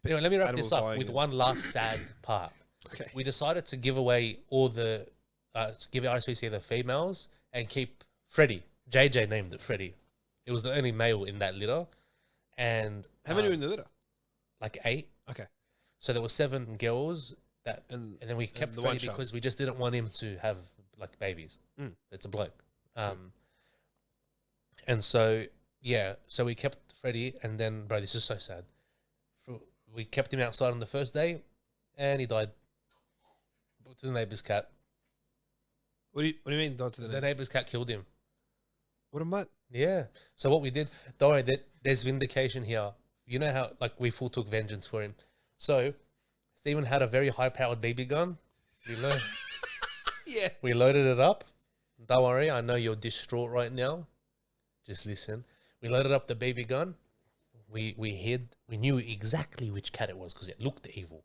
Anyway, let me wrap this up with one last sad part. Okay. We decided to give away all the... give RSPCA the females and keep Freddie. JJ named it Freddie. It was the only male in that litter. And how many were in the litter? Like 8. Okay. So there were 7 girls and then we kept Freddie because we just didn't want him to have like babies. It's a bloke. And so so we kept Freddie, and then, bro, this is so sad. We kept him outside on the first day and he died. To the neighbor's cat. What do you mean died to the neighbor's cat killed him. What a mutt. Yeah. So what we did, don't worry, there's vindication here. You know how, like, we full took vengeance for him. So, Stephen had a very high-powered BB gun. We loaded it up. Don't worry, I know you're distraught right now. Just listen. We loaded up the BB gun. We knew exactly which cat it was because it looked evil.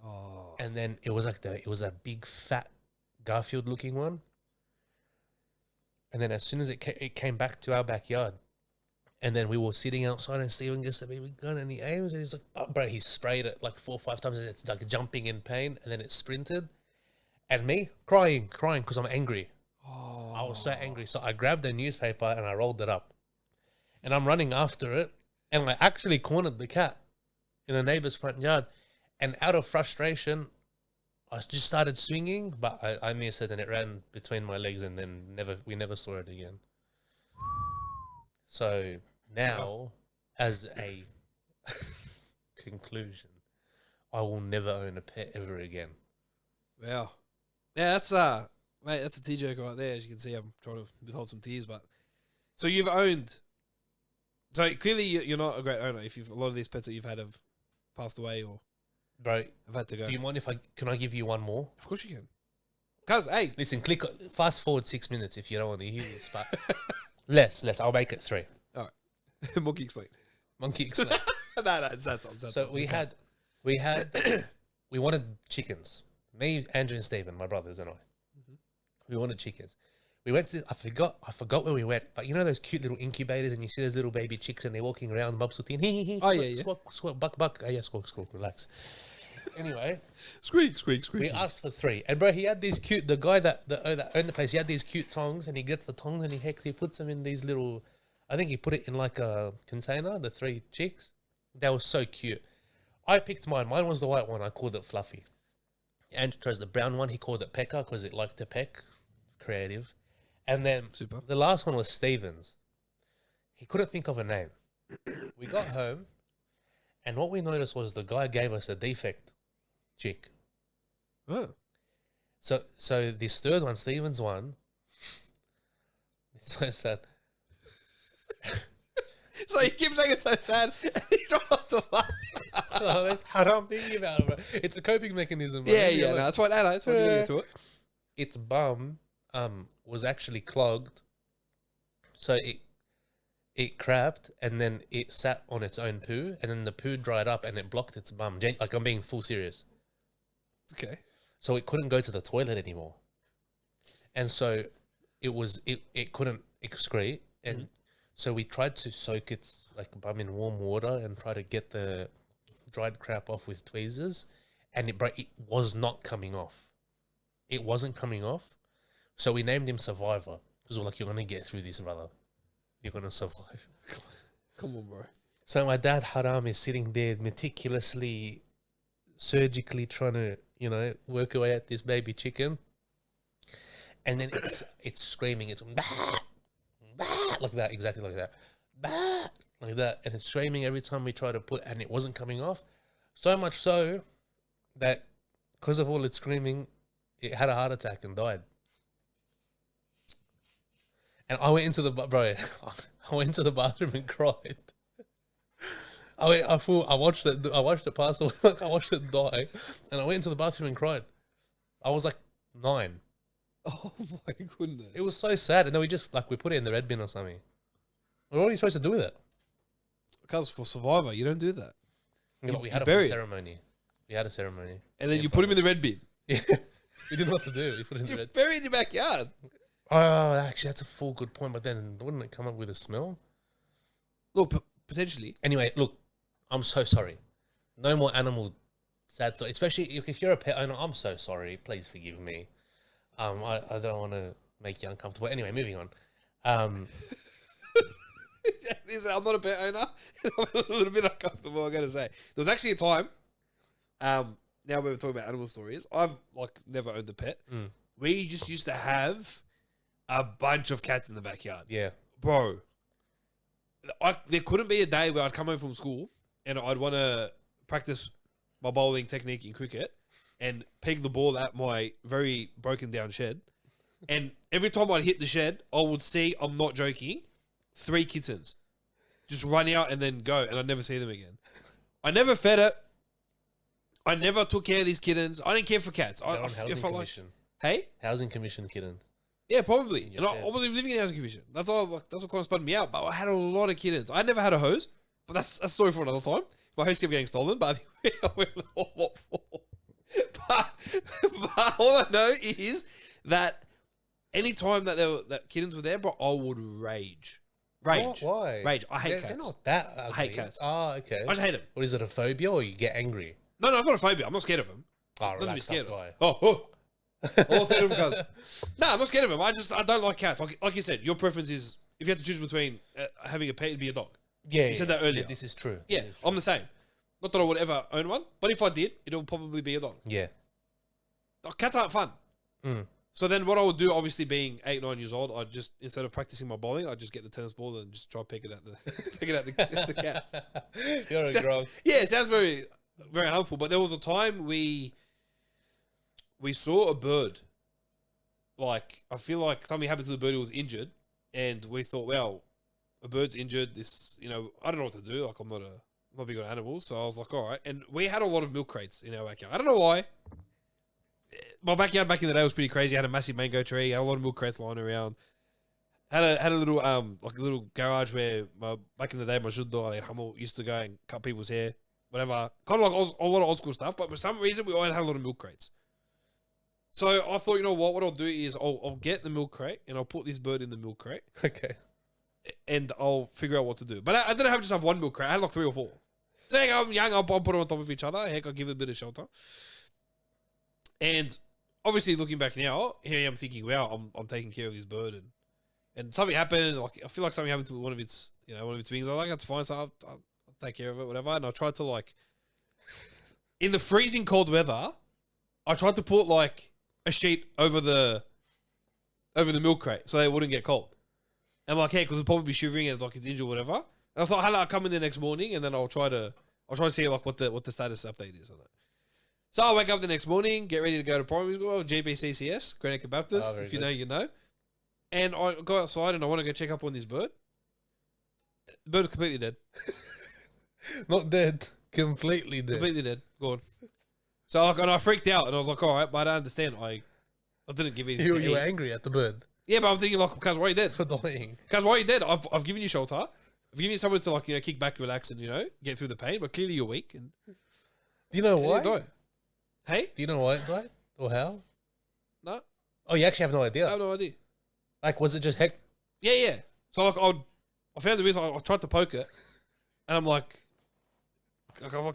Oh. And then it was like it was a big, fat Garfield-looking one. And then as soon as it came back to our backyard, and then we were sitting outside, and Steven gets the baby gun, and he aims, and he's like, oh, bro, he sprayed it like 4 or 5 times, and it's like jumping in pain, and then it sprinted. And me, crying, because I'm angry. Oh. I was so angry. So I grabbed a newspaper, and I rolled it up. And I'm running after it, and I actually cornered the cat in a neighbor's front yard. And out of frustration, I just started swinging, but I missed it, and it ran between my legs, and then we never saw it again. So now, as a conclusion, I will never own a pet ever again. Wow. Yeah, that's mate, that's a tea joke right there. As you can see, I'm trying to withhold some tears, but so you've owned. So clearly, you're not a great owner. If a lot of these pets that you've had have passed away or, bro, have had to go. Do you mind if can I give you one more? Of course you can. Cause hey, listen, fast forward 6 minutes if you don't want to hear this, but. Less. I'll make it 3. All right. Monkey explain. No, that's so we wanted chickens. Me, Andrew, and Stephen, my brothers and I. We wanted chickens. We went to, I forgot where we went, but you know those cute little incubators, and you see those little baby chicks, and they're walking around, mubsutin. Oh, yeah. Squawk, buck. Oh, yeah, squawk, relax. Anyway, Squeak. we asked for 3, and bro, he had these cute. The guy that owned the place, he had these cute tongs, and he gets the tongs and he puts them in these little. I think he put it in like a container. The 3 chicks, they were so cute. I picked mine. Mine was the white one. I called it Fluffy. Andrew chose the brown one. He called it Pecker because it liked to peck. Creative. And then Super. the last one was Stevens. He couldn't think of a name. We got home, and what we noticed was the guy gave us a defect chick. Oh. So this third one, Stevens one, it's so sad. So you keep saying it's so sad, and you don't have to laugh. Oh, that's how I'm thinking about it, bro. It's a coping mechanism, bro. Yeah, no, that's fine. No, that's fine. You get to it. Its bum was actually clogged, so it crapped, and then it sat on its own poo, and then the poo dried up, and it blocked its bum. Like, I'm being full serious. Okay. So it couldn't go to the toilet anymore, and so it couldn't excrete, and so we tried to soak its like bum in warm water and try to get the dried crap off with tweezers, and it was not coming off. It wasn't coming off. So we named him Survivor because we're like, you're going to get through this, brother. You're going to survive. Come on, bro. So my dad, Haram, is sitting there meticulously, surgically trying to, work away at this baby chicken. And then it's screaming. It's bah, bah, like that, exactly like that. Bah, like that. And it's screaming every time we try to and it wasn't coming off. So much so that because of all its screaming, it had a heart attack and died. And I went into the bathroom and cried. I watched it pass away. I watched it die, and I went into the bathroom and cried. I was like 9. Oh my goodness. It was so sad, and then we put it in the red bin or something. What are you supposed to do with it? Because for Survivor, you don't do that. We had a bury it. ceremony. We had a ceremony, And then you put him in the red bin. Yeah, we didn't know what to do. We put it in the You red. bury it in your backyard. Oh, actually, that's a full good point. But then, wouldn't it come up with a smell? Look, potentially. Anyway, look, I'm so sorry. No more animal sad thought. Especially if you're a pet owner, I'm so sorry. Please forgive me. I don't want to make you uncomfortable. Anyway, moving on. Listen, I'm not a pet owner. I'm a little bit uncomfortable, I'm going to say. There was actually a time, now we were talking about animal stories, I've never owned a pet. We just used to have a bunch of cats in the backyard. Yeah. Bro, there couldn't be a day where I'd come home from school and I'd want to practice my bowling technique in cricket and peg the ball at my very broken down shed. And every time I'd hit the shed, I would see, I'm not joking, 3 kittens just run out and then go, and I'd never see them again. I never fed it. I never took care of these kittens. I didn't care for cats. They're on housing commission. Hey? Housing commission kittens. Yeah, probably. Yeah, And I wasn't even living in a housing commission. That's all I was like. That's what kind of spun me out. But I had a lot of kittens. I never had a hose, but that's a story for another time. My hose kept getting stolen, but I think I went what for. But all I know is that any time that kittens were there, bro, I would rage. Rage. Why? Rage. I hate They're cats. not that ugly. I hate cats. Oh, okay. I just hate them. What is it, a phobia, or you get angry? No, I've got a phobia. I'm not scared of them. Oh, Nothing to be relax, scared tough of. guy. Oh. All three of them, cuz. No, I'm not scared of them. I don't like cats. Like you said, your preference is, if you had to choose between having a pet, it'd be a dog. Yeah, You said that earlier. Yeah, this is true. Yeah, This is true. I'm the same. Not that I would ever own one, but if I did, it'll probably be a dog. Yeah. Cats aren't fun. So then what I would do, obviously being 8, 9 years old, I'd just, instead of practicing my bowling, I'd just get the tennis ball and just try to pick it at the cats. You're a grog. Yeah, it sounds very, very harmful. But there was a time we saw a bird. Like, I feel like something happened to the bird who was injured, and we thought, well, a bird's injured. This, I don't know what to do. Like, I'm not big on animals, so I was like, all right. And we had a lot of milk crates in our backyard. I don't know why. My backyard back in the day was pretty crazy. I had a massive mango tree. Had a lot of milk crates lying around. Had a little like a little garage where back in the day my Judo Hummel used to go and cut people's hair, whatever. Kind of like a lot of old school stuff. But for some reason we always had a lot of milk crates. So I thought, you know what I'll do is I'll get the milk crate and I'll put this bird in the milk crate Okay. and I'll figure out what to do. But I didn't have one milk crate. I had like 3 or 4. So heck, I'm young. I'll put them on top of each other. Heck, I'll give it a bit of shelter. And obviously, looking back now, here I am thinking, wow, I'm taking care of this bird, and something happened. Like I feel like something happened to one of its wings. I'm like, that's fine. So I'll take care of it, whatever. And I tried to like, in the freezing cold weather, I tried to put like a sheet over the milk crate so they wouldn't get cold. And I'm like, hey, because it'll probably be shivering and like it's injured or whatever. And I thought, I'll come in the next morning and then I'll try to see like what the status update is on it. So I wake up the next morning, get ready to go to primary school, GBCCS, Grand Acre Baptist, if you know, you know. And I go outside and I want to go check up on this bird. The bird is completely dead. Not dead. Completely dead. Completely dead. Gone. So I freaked out and I was like, all right, but I don't understand. I didn't give anything to You were eat. angry at the bird Yeah, but I'm thinking like, cuz why are you dead? for dying. Cuz why are you dead? I've given you shelter. I've given you somewhere to like, kick back, relax and, get through the pain, but clearly you're weak and Do you know you why? died. Hey? Do you know why it died? Or how? No, Oh, you actually have no idea. I have no idea. Like, was it just heck? Yeah. So like I found the reason I tried to poke it, and I'm like,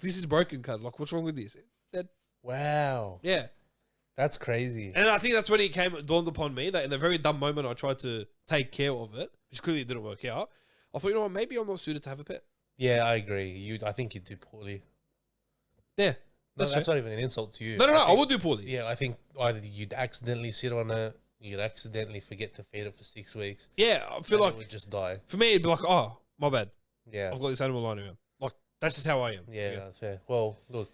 this is broken, cuz like, what's wrong with this? Dead. Wow. Yeah, That's crazy. and I think that's when it dawned upon me that in the very dumb moment I tried to take care of it, which clearly didn't work out. I thought, you know what, maybe I'm not suited to have a pet. Yeah, I agree. I think you do poorly. Yeah, No, that's that's fair. not even an insult to you. No, I think- would do poorly. Yeah, I think either you'd accidentally sit on it, you'd accidentally forget to feed it for 6 weeks. Yeah, I feel and like it would just die. for me it'd be like, oh, my bad. Yeah. I've got this animal lying around. Like that's just how I am. Yeah, fair. Well, look,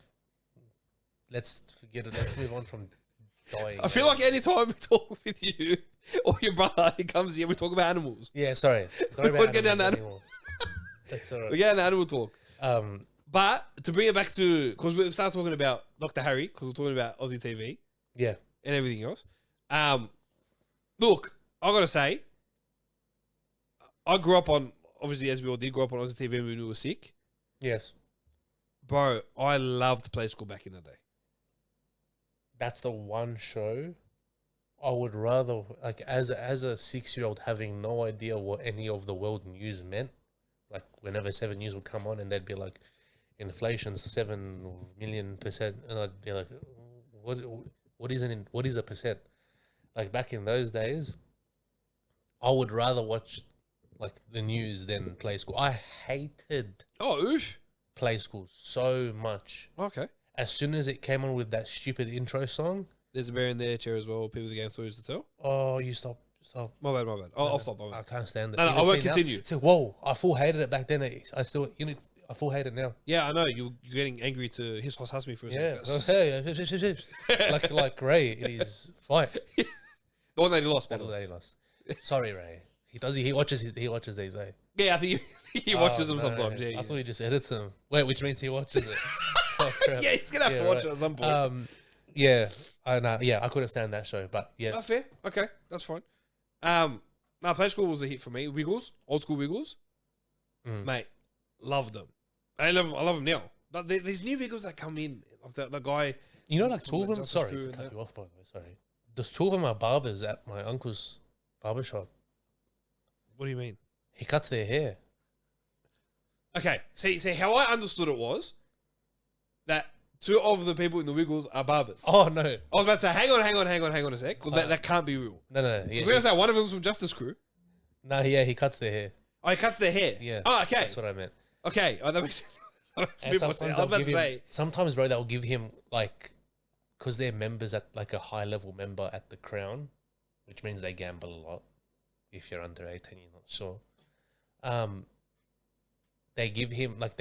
let's forget it. Let's move on from dying. I feel like anytime we talk with you or your brother, he comes here, we talk about animals. Yeah, sorry. Don't always get down to anymore. That's all We right. get into animal talk. Um, But to bring it back to, because we started talking about Dr. Harry, because we're talking about Aussie TV yeah. and everything else. Look, I got to say, I grew up on, obviously as we all did, grew up on Aussie TV when we were sick. Yes. Bro, I loved Playschool back in the day. That's the one show I would rather, like, as a 6-year-old having no idea what any of the world news meant. Like, whenever 7 News would come on and they'd be like, inflation's 7 million %, and I'd be like, what is a percent? Like, back in those days, I would rather watch like the news than Playschool. I hated Oh, oof. Playschool so much. Okay. As soon as it came on with that stupid intro song, There's a bear in their chair as well. People with the game stories to tell. oh, you stop. My bad. I'll stop. I can't stand it. No, I Even won't see now- continue. So, whoa, I full hated it back then. I still, I full hate it now. Yeah, I know. You're getting angry to his house me for a Yeah, second. like Ray, it is fight. The one that he lost, by the Battle way. that he lost. Sorry, Ray. He watches these. Eh? Yeah, I think he watches Oh, them no, sometimes. Yeah, I thought he just edits them. Wait, which means he watches it. Oh, crap. yeah, he's gonna have to Yeah, watch right. it at some point. Yeah, I know. Yeah, I couldn't stand that show, but yes, Oh, fair. Okay, that's fine. Now Playschool was a hit for me. Wiggles, old school Wiggles, mate, love them. I love them now. But there's new Wiggles that come in, like the guy. you know, like two of them. Justice Sorry Crew to and cut that. you off, by the way. Sorry. The two of them are barbers at my uncle's barber shop. What do you mean? He cuts their hair. Okay, see how I understood it was that two of the people in the Wiggles are barbers. Oh no, I was about to say, hang on a sec, because that can't be real. no. I was gonna say one of them's from Justice Crew. No, yeah, he cuts their hair. Oh, he cuts their hair. Yeah. Oh, okay. That's what I meant. Okay. Oh, that makes sense. That makes a And bit more sense. I was about to say. sometimes, bro, they'll give him like, because they're members at like a high level member at the Crown, which means they gamble a lot. If you're under 18, you're not sure. They give him like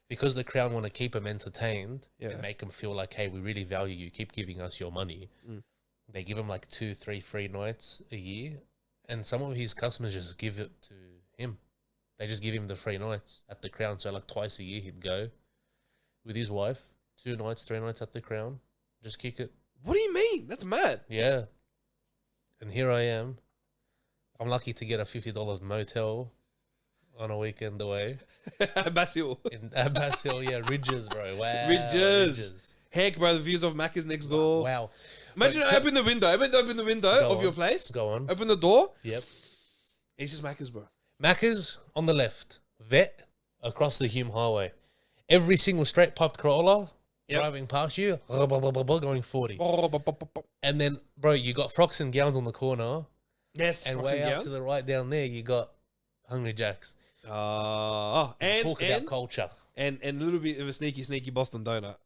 because the Crown want to keep him entertained and make him feel like, hey, we really value you. Keep giving us your money. They give him like 2, 3 free nights a year, and some of his customers just give it to him. They just give him the free nights at the Crown. So like twice a year he'd go with his wife, 2 nights, 3 nights at the Crown, just kick it. What do you mean? That's mad. Yeah. And here I am. I'm lucky to get a $50 motel on a weekend away. Basil. In Bass Hill, yeah, Ridges, bro. Wow. Ridges. Heck, bro, the views of Mac is next door. Wow. Imagine I open the window. Open the window of your place. Go on. Open the door. Yep. It's just Macca's, bro. Macca's on the left. Vet across the Hume Highway. Every single straight piped Corolla driving past you, going 40. And then, bro, you got frocks and gowns on the corner. Yes. And way out to the right down there, you got Hungry Jack's. And talk about culture. And a little bit of a sneaky Boston donut.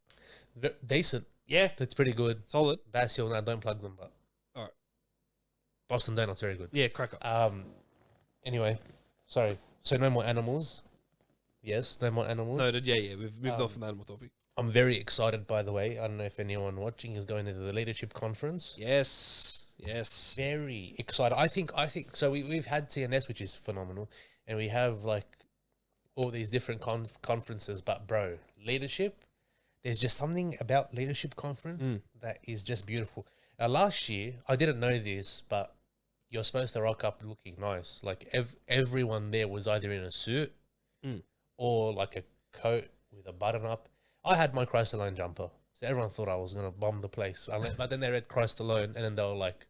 Decent. Yeah. That's pretty good. Solid. Basil, no, don't plug them, but. All right. Boston Donut's very good. Yeah, crack up. Anyway, sorry. So no more animals. Yes, no more animals. Noted. Yeah. We've moved off from the animal topic. I'm very excited, by the way. I don't know if anyone watching is going to the leadership conference. Yes. Very excited. I think so. We've had TNS, which is phenomenal, and we have like all these different conferences. But bro, leadership, there's just something about leadership conference that is just beautiful. Last year, I didn't know this, but you're supposed to rock up looking nice. Like everyone there was either in a suit or like a coat with a button up. I had my Christ Alone jumper, so everyone thought I was gonna bomb the place. But then they read Christ Alone, and then they were like,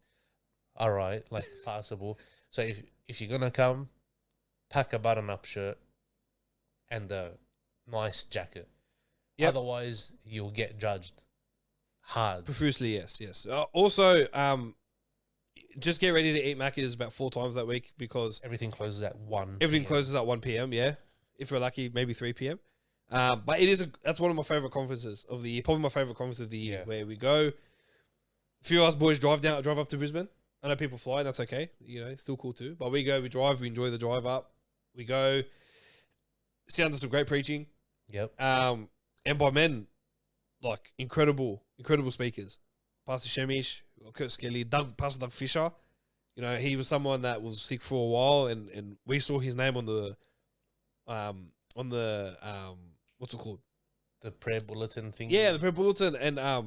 "All right, like passable." So if you're gonna come, pack a button up shirt and a nice jacket. Yep. Otherwise, you'll get judged hard. Profusely, yes. Also, just get ready to eat Macca's about 4 times that week because everything closes at 1 Everything closes at 1 p.m., yeah. If we're lucky, maybe 3 p.m. But that's one of my favorite conferences of the year. Probably my favorite conference of the year, where we go. A few of us boys drive up to Brisbane. I know people fly, and that's okay. You know, it's still cool too. But we go, we drive, we enjoy the drive up. We go, sit under some great preaching. Yep. And by men, like incredible speakers. Pastor Shemish, Kurt Skelly, Pastor Doug Fisher. You know, he was someone that was sick for a while, and we saw his name on the what's it called? The prayer bulletin thing. Yeah, the prayer bulletin, and I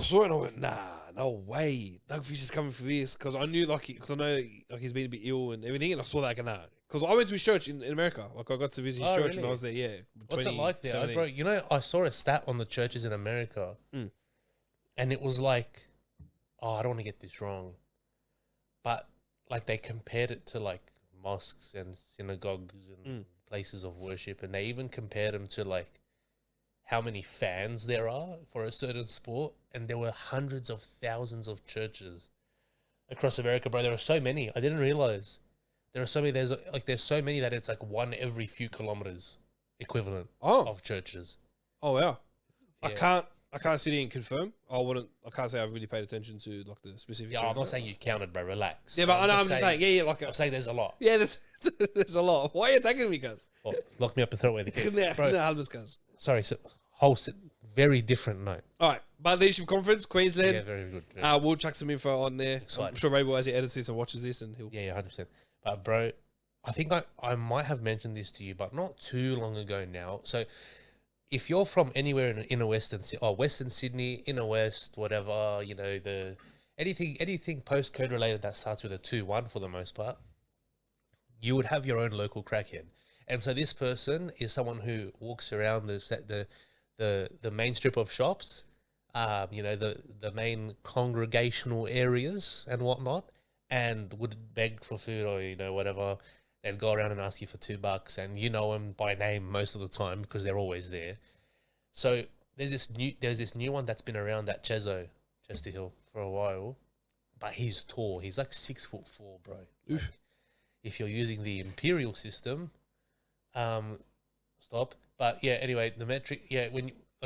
saw it and I went, nah, no way, Doug Fisher's coming for this, because I knew because I know he's been a bit ill and everything, and I saw that because I went to his church in America, like I got to visit his church really? when I was there. Yeah, What's it like there, bro? You know, I saw a stat on the churches in America, and it was like, I don't want to get this wrong, but like they compared it to like mosques and synagogues and places of worship, and they even compared them to like how many fans there are for a certain sport, and there were hundreds of thousands of churches across America, bro. There are so many. I didn't realize there are so many. There's so many that it's like one every few kilometers equivalent of churches. Oh wow. Yeah. I can't sit here and confirm. I can't say I've really paid attention to like the specific. Yeah, I'm not saying you counted, bro. Relax. Yeah, but I'm just saying. Yeah, like I'm saying there's a lot. Yeah, there's a lot. Why are you attacking me, cuz? Well, lock me up and throw away the key. Bro, cuz. Sorry, so very different note. All right, but leadership conference, Queensland. Yeah, very good. We'll chuck some info on there. Exciting. I'm sure Rabel, as he edits this and watches this, and he'll. Yeah, 100%. But bro, I think I might have mentioned this to you, but not too long ago now. So, if you're from anywhere in a Western Sydney, inner West, whatever, you know, anything postcode related that starts with a 2-1 for the most part, you would have your own local crackhead. And so this person is someone who walks around the main strip of shops, you know, the main congregational areas and whatnot, and would beg for food or, you know, whatever. They'd go around and ask you for $2, and you know them by name most of the time because they're always there. So there's this new one that's been around at Chester Hill for a while, but he's tall. He's like 6'4", bro. Like, if you're using the imperial system, stop. But yeah, anyway, the metric. Yeah,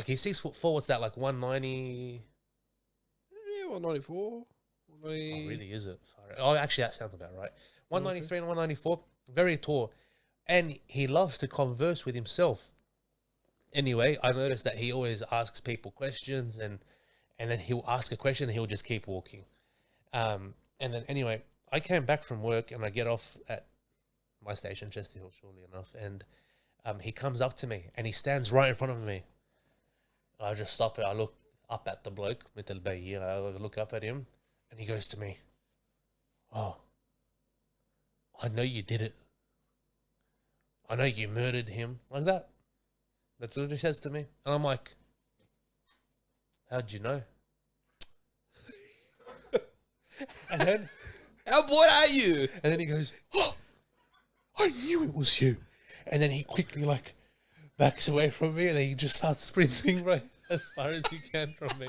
he's 6'4", what's that, like 190? Yeah, 194. Oh, really, is it? Oh, actually, that sounds about right. 193 and 194, very tall. And he loves to converse with himself. Anyway, I noticed that he always asks people questions, and then he'll ask a question and he'll just keep walking. And then anyway, I came back from work and I get off at my station, Chester Hill, surely enough, and he comes up to me and he stands right in front of me. I just stop it. I look up at the bloke, I look up at him, and he goes to me, "Oh, I know you did it. I know you murdered him." Like that. That's what he says to me. And I'm like, "How'd you know?" And then, How bored are you? and then he goes, oh, I knew it was you. And then he quickly like backs away from me, and then he just starts sprinting right as far as he can from me.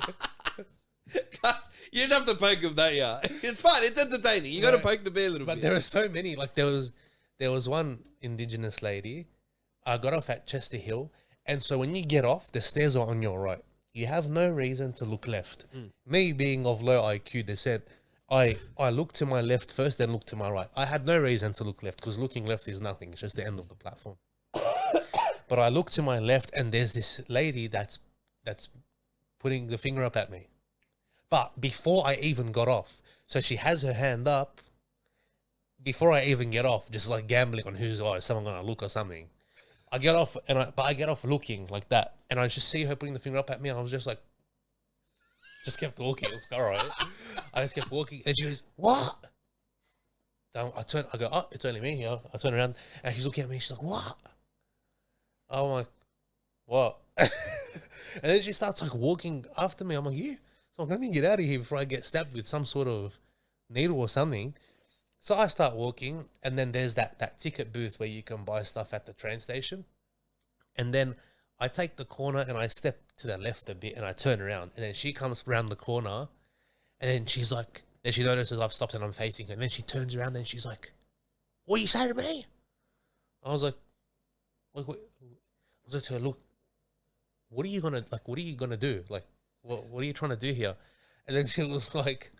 Guys, you just have to poke him, don't you? It's fun. It's entertaining. You got to poke the bear a little But bit. there are so many. Like there was one Indigenous lady. I got off at Chester Hill, and so when you get off, the stairs are on your right. You have no reason to look left. Me being of low IQ descent, I looked to my left first, then looked to my right. I had no reason to look left because looking left is nothing. It's just the end of the platform. But I looked to my left, and there's this lady that's putting the finger up at me. But before I even got off, so she has her hand up. Before I even get off, just like gambling on is someone gonna look or something. I get off, but I get off looking like that, and I just see her putting the finger up at me, and I was just like, just kept walking. It was all right. I just kept walking, and she goes, "What?" I go, "Oh, it's only me." I turn around, and she's looking at me. She's like, "What?" I'm like, "What?" And then she starts like walking after me. I'm like, "You." So let me get out of here before I get stabbed with some sort of needle or something. So I start walking, and then there's that ticket booth where you can buy stuff at the train station. And then I take the corner and I step to the left a bit and I turn around. And then she comes around the corner, and then she's like, then she notices I've stopped and I'm facing her. And then she turns around and she's like, "What you say to me?" I was like, I was like to her, "Look, what are you gonna do? Like, what are you trying to do here?" And then she was like,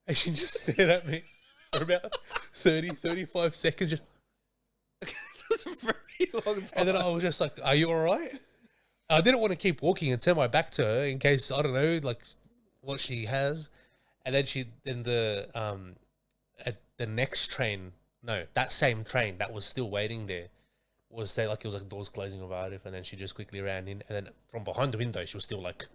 and she just stared at me for about 35 seconds. Just That's a very long time. and then I was just like, "Are you all right?" I didn't want to keep walking and turn my back to her in case, I don't know, like what she has. And then at the next train, no, that same train that was still waiting there was there, like it was like doors closing about it, and then she just quickly ran in, and then from behind the window she was still like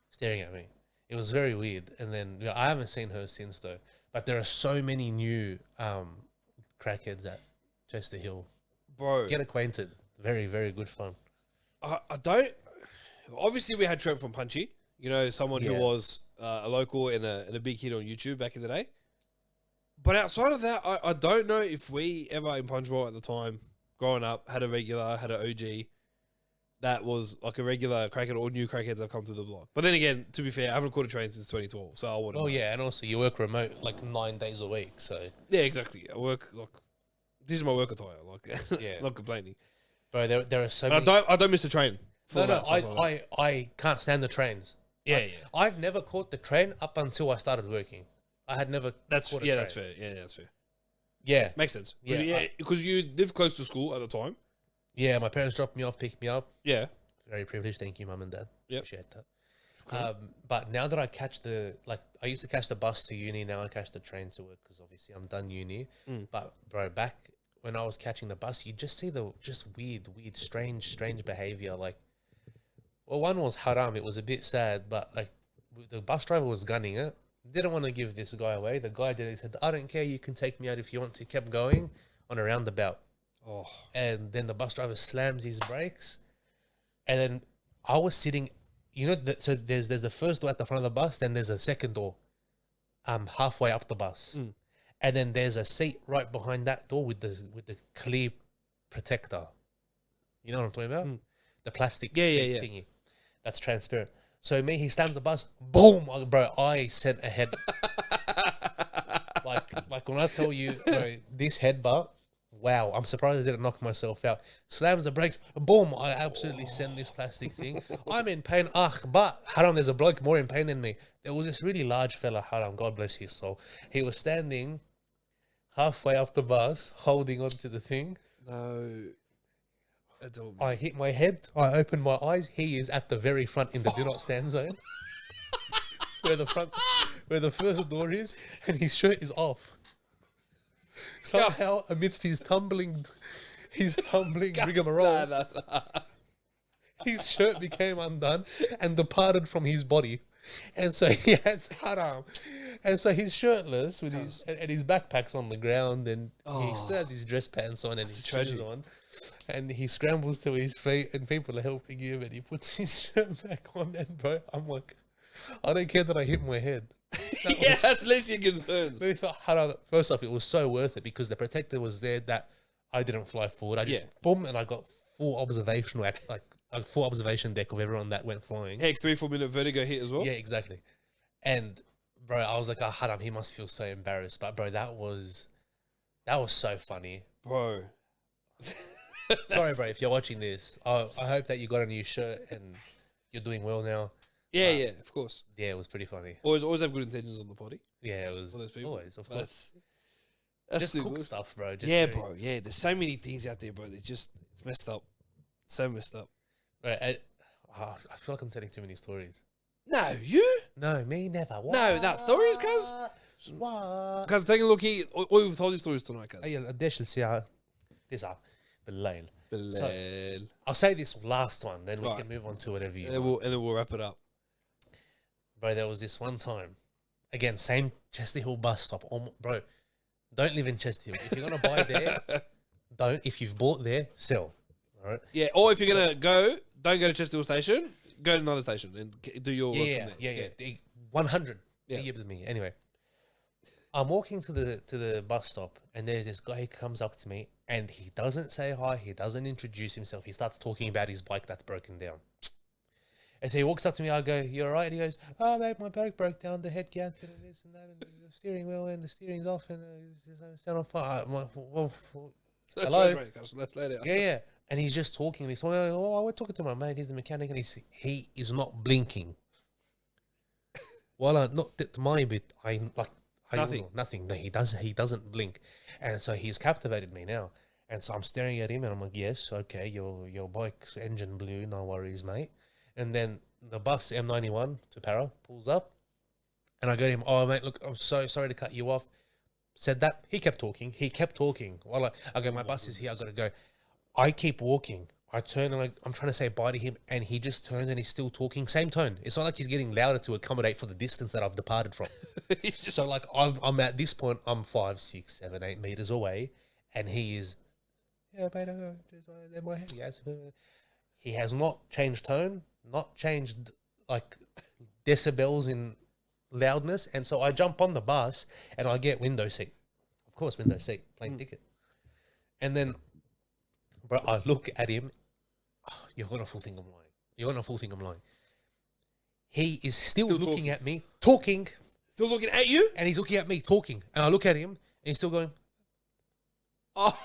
staring at me. It was very weird. And then I haven't seen her since though. But there are so many new crackheads at Chester Hill. Bro. Get acquainted. Very, very good fun. I don't. Obviously, we had Trent from Punchy. You know, someone who Yeah. was a local and a big hit on YouTube back in the day. But outside of that, I don't know if we ever in Punchbowl at the time, growing up, had an OG that was like a regular crackhead or new crackheads that come through the block. But then again, to be fair, I haven't caught a train since 2012, so I wouldn't know. Yeah, and also you work remote like 9 days a week, so Yeah, exactly. I work like this is my work attire. Like, Yeah. not complaining. bro, there are so But many. I don't miss the train. No, Stuff like that. I can't stand the trains. Yeah. I've never caught the train up until I started working. I had never. That's caught a yeah, train. that's fair. Yeah, that's fair. Yeah, Makes sense. Yeah, Because you lived close to school at the time. yeah. My parents dropped me off, picked me up. Yeah. Very privileged. Thank you, mum and dad. Yep. Appreciate that. But now that I catch I used to catch the bus to uni. Now I catch the train to work because obviously I'm done uni. But bro, back when I was catching the bus, you just see the weird, strange behavior. Like, well, one was haram. It was a bit sad, but like the bus driver was gunning it. Didn't want to give this guy away. The guy did it. He said, "I don't care. You can take me out if you want to." Kept going on a roundabout. Oh. And then the bus driver slams his brakes. And then I was sitting, so there's the first door at the front of the bus, then there's a second door, halfway up the bus, and then there's a seat right behind that door with the clear protector. You know what I'm talking about? The plastic sheet thingy that's transparent. So he slams the bus, boom, bro! I sent a head, like when I tell you, bro, this headbutt. Wow, I'm surprised I didn't knock myself out. Slams the brakes, boom, I absolutely send this plastic thing. I'm in pain, but haram, there's a bloke more in pain than me. There was this really large fella, haram, God bless his soul. He was standing halfway up the bus, holding onto the thing. No. I hit my head, I opened my eyes, he is at the very front in the do not stand zone. where the first door is, and his shirt is off. Somehow, amidst his tumbling rigmarole, his shirt became undone and departed from his body, and so he had haram, and so he's shirtless with his backpack's on the ground, and he still has his dress pants on and his shoes on, and he scrambles to his feet, and people are helping him, and he puts his shirt back on, and bro, I'm like, I don't care that I hit my head. Yeah, that's least your concerns. First off, it was so worth it because the protector was there that I didn't fly forward. I just boom, and I got full observational like a full observation deck of everyone that went flying. Heck, 3-4 minute vertigo hit as well. Yeah, exactly. And bro, I was like, oh, Haram, he must feel so embarrassed. But bro, that was so funny, bro. Sorry, bro, if you're watching this, I hope that you got a new shirt and you're doing well now. Yeah, yeah, of course. Yeah, it was pretty funny. Always have good intentions on the potty. Yeah, it was. For those people. Always, of course. That's just cook good stuff, bro. Just yeah, bro. Yeah, there's so many things out there, bro. It's messed up. So messed up. Right, I feel like I'm telling too many stories. No, you? No, me never. What? No, that stories, cuz. What? Cuz take a look here. All you've told these stories tonight, cuz. this is بالليل. So, I'll say this last one, then we can move on to whatever you want. And then we'll wrap it up. Bro, there was this one time. Again, same Chester Hill bus stop. Bro, don't live in Chester Hill. If you're going to buy there, don't. If you've bought there, sell. All right? Yeah, or if you're going to go, don't go to Chester Hill Station. Go to another station and do your work from there. Yeah. 100. Yeah. With me. Anyway, I'm walking to the bus stop, and there's this guy who comes up to me, and he doesn't say hi. He doesn't introduce himself. He starts talking about his bike that's broken down. And so he walks up to me. I go, "You all right?" He goes, "Oh, mate, my bike broke down. The head gasket and this and that, and the steering wheel and the steering's off, and it's on fire." I'm like, "Whoa, hello." Yeah. And he's just talking. And he's talking. Oh, we're talking to my mate. He's the mechanic, and he is not blinking. Well, not that my bit. Nothing. No, he doesn't blink, and so he's captivated me now. And so I'm staring at him, and I'm like, "Yes, okay, your bike's engine blew. No worries, mate." And then the bus M91 to Para pulls up, and I go to him. "Oh, mate, look, I'm so sorry to cut you off." Said that. He kept talking. Well, I go, "My bus is here. I got to go." I keep walking. I turn and I'm trying to say bye to him, and he just turns and he's still talking. Same tone. It's not like he's getting louder to accommodate for the distance that I've departed from. So like I'm at this point, I'm 5, 6, 7, 8 meters away, and he is. Yeah, mate, I go. Just my head. Yes. He has not changed tone, not changed like decibels in loudness, and so I jump on the bus and I get window seat. Of course, window seat, plane ticket, and then. Bro, I look at him. Oh, you're gonna full think I'm lying. He is still looking at me, talking. Still looking at you? And he's looking at me, talking. And I look at him, and he's still going. Oh.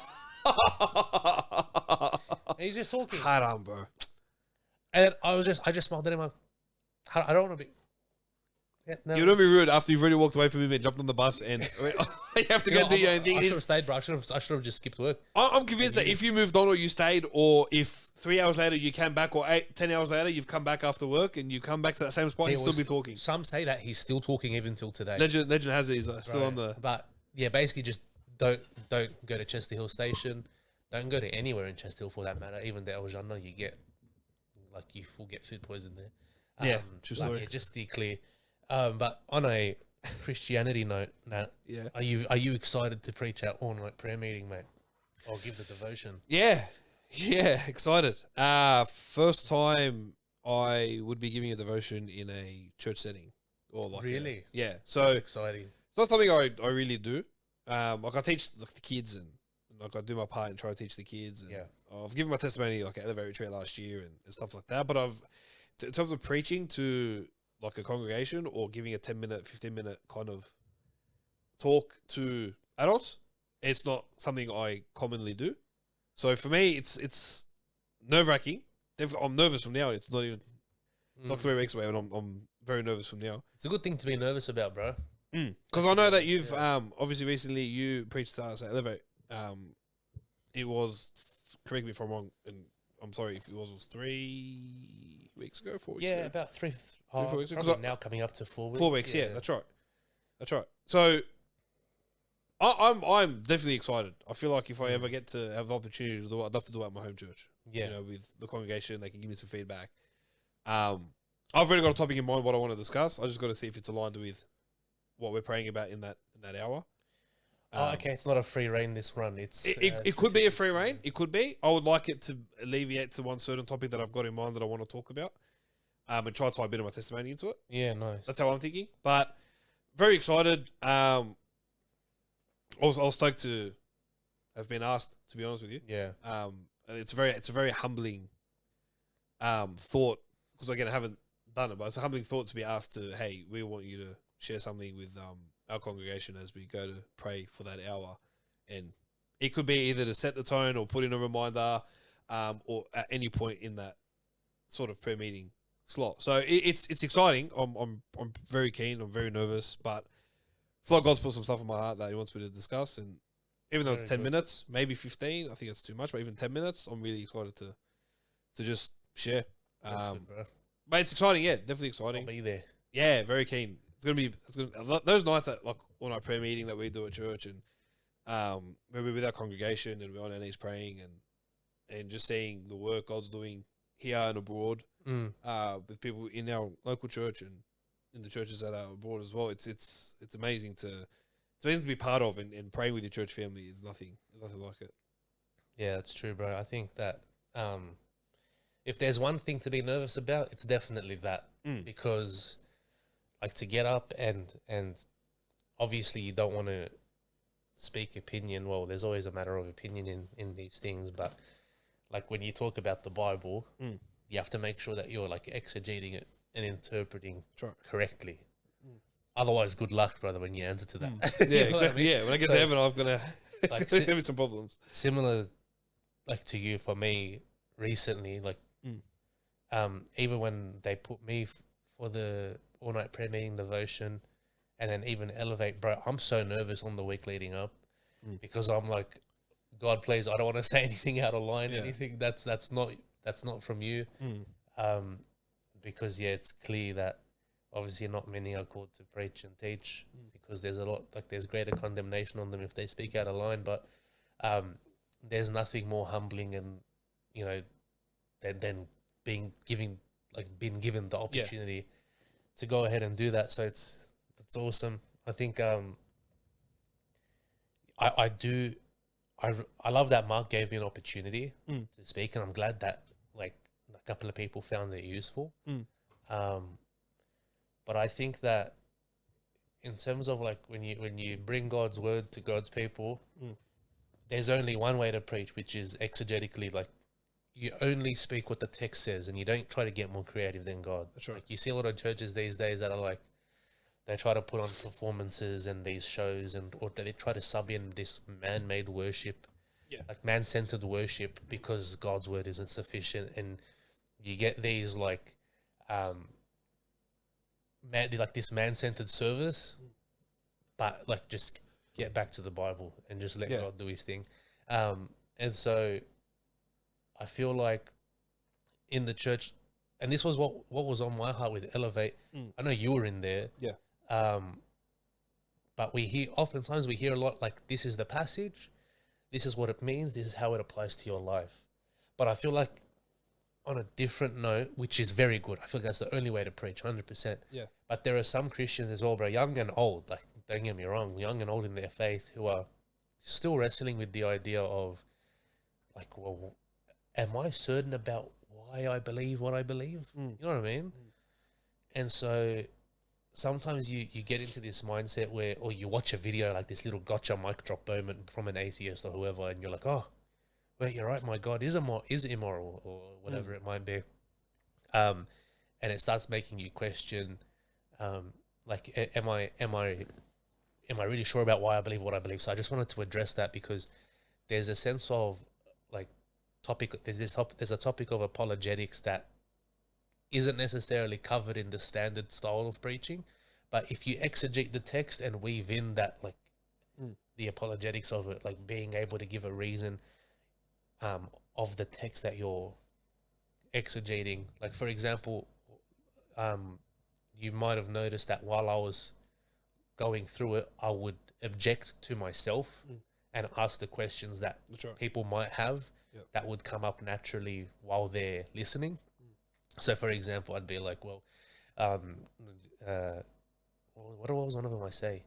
And he's just talking. Haram, bro. And I just smiled at him. I don't want to be. Yeah, no. You don't be rude after you've already walked away from him and jumped on the bus and you have to go do your own thing. I should have stayed, bro. I should have just skipped work. I'm convinced that if you moved on or you stayed, or if 3 hours later you came back, or 10 hours later you've come back after work and you come back to that same spot, he'll still be talking. Some say that he's still talking even till today. Legend has it, he's still on the. But yeah, basically just don't go to Chester Hill Station. Don't go to anywhere in Chester Hill for that matter. Even the El Jannah, you will get food poison there. Yeah, true story. Yeah, just steer clear. But on a Christianity note, Nat, yeah, are you excited to preach our all-night prayer meeting, mate? Or give the devotion? Yeah, excited. First time I would be giving a devotion in a church setting, or like really, So that's exciting. It's not something I really do. Like I teach like the kids and like I do my part and try to teach the kids. And I've given my testimony like at Elevate Retreat last year and stuff like that. But in terms of preaching to like a congregation or giving a 10-minute, 15-minute kind of talk to adults, it's not something I commonly do. So for me, it's nerve-wracking. I'm nervous from now. It's not even. It's like 3 weeks away, and I'm very nervous from now. It's a good thing to be nervous about, bro. Because I know that you've obviously recently you preached to us at Elevate. It was, correct me if I'm wrong, and I'm sorry if it was 3 weeks ago, 4 weeks ago. Yeah, about 3 4 weeks ago. Now coming up to 4 weeks. 4 weeks, yeah, that's right. So I'm definitely excited. I feel like if I ever get to have the opportunity to do it, I'd love to do it at my home church. Yeah, with the congregation, they can give me some feedback. I've already got a topic in mind what I want to discuss. I just got to see if it's aligned with what we're praying about in that hour. Okay, it's not a free reign this run. It could be a free reign. It could be. I would like it to alleviate to one certain topic that I've got in mind that I want to talk about. and try to tie a bit of my testimony into it. Yeah, nice. That's how I'm thinking. But very excited. I was stoked to have been asked, to be honest with you. Yeah. It's a very humbling thought, because again I haven't done it, but it's a humbling thought to be asked to, hey, we want you to share something with our congregation as we go to pray for that hour. And it could be either to set the tone or put in a reminder, or at any point in that sort of prayer meeting slot. So it's exciting. I'm very keen. I'm very nervous, but I feel like God's put some stuff in my heart that He wants me to discuss. And even though it's 10 minutes, maybe 15, I think it's too much, but even 10 minutes, I'm really excited to just share. That's good, bro. But it's exciting, yeah, definitely exciting. I'll be there. Yeah, very keen. Those nights at like all night prayer meeting that we do at church, and we're with our congregation and we're on our knees praying and just seeing the work God's doing here and abroad, with people in our local church and in the churches that are abroad as well. It's amazing to be part of, and praying with your church family is nothing like it. Yeah, that's true, bro. I think that if there's one thing to be nervous about, it's definitely that, because like to get up and obviously you don't want to speak opinion. Well, there's always a matter of opinion in these things, but like when you talk about the Bible, you have to make sure that you're like exegeting it and interpreting correctly. Otherwise, good luck, brother, when you answer to that. Yeah, exactly. I mean? Yeah, when I get to heaven, I'm gonna like, there's gonna be some problems. Similar, like to you, for me recently, like even when they put me for the all night prayer meeting devotion, and then even Elevate, bro, I'm so nervous on the week leading up because I'm like, God, please, I don't want to say anything out of line, anything that's not from you, because it's clear that obviously not many are called to preach and teach, because there's a lot, like there's greater condemnation on them if they speak out of line, but there's nothing more humbling and than being given the opportunity to go ahead and do that. So it's awesome. I think I love that Mark gave me an opportunity to speak, and I'm glad that like a couple of people found it useful. But I think that in terms of like when you bring God's word to God's people, there's only one way to preach, which is exegetically. Like you only speak what the text says, and you don't try to get more creative than God. That's right. Like you see a lot of churches these days that are like, they try to put on performances and these shows, or they try to sub in this man-made worship, like man-centered worship, because God's word isn't sufficient, and you get these like, this man-centered service, but like just get back to the Bible and just let God do His thing, and so I feel like in the church, and this was what was on my heart with Elevate. I know you were in there, but oftentimes we hear a lot like, this is the passage, this is what it means, this is how it applies to your life. But I feel like on a different note, which is very good, I feel like that's the only way to preach, 100%. Yeah. But there are some Christians as well, bro, young and old, like don't get me wrong, young and old in their faith, who are still wrestling with the idea of like, well, am I certain about why I believe what I believe? You know what I mean? And so sometimes you get into this mindset where, or you watch a video like this little gotcha mic drop moment from an atheist or whoever, and you're like, oh, wait, you're right, my God is immoral or whatever it might be. And it starts making you question, like, am I really sure about why I believe what I believe? So I just wanted to address that, because there's a sense of like there's a topic of apologetics that isn't necessarily covered in the standard style of preaching, but if you exegete the text and weave in that, like the apologetics of it, like being able to give a reason of the text that you're exegeting. Like for example, you might have noticed that while I was going through it, I would object to myself and ask the questions that people might have that would come up naturally while they're listening. So for example, I'd be like, well, what was one of them I say?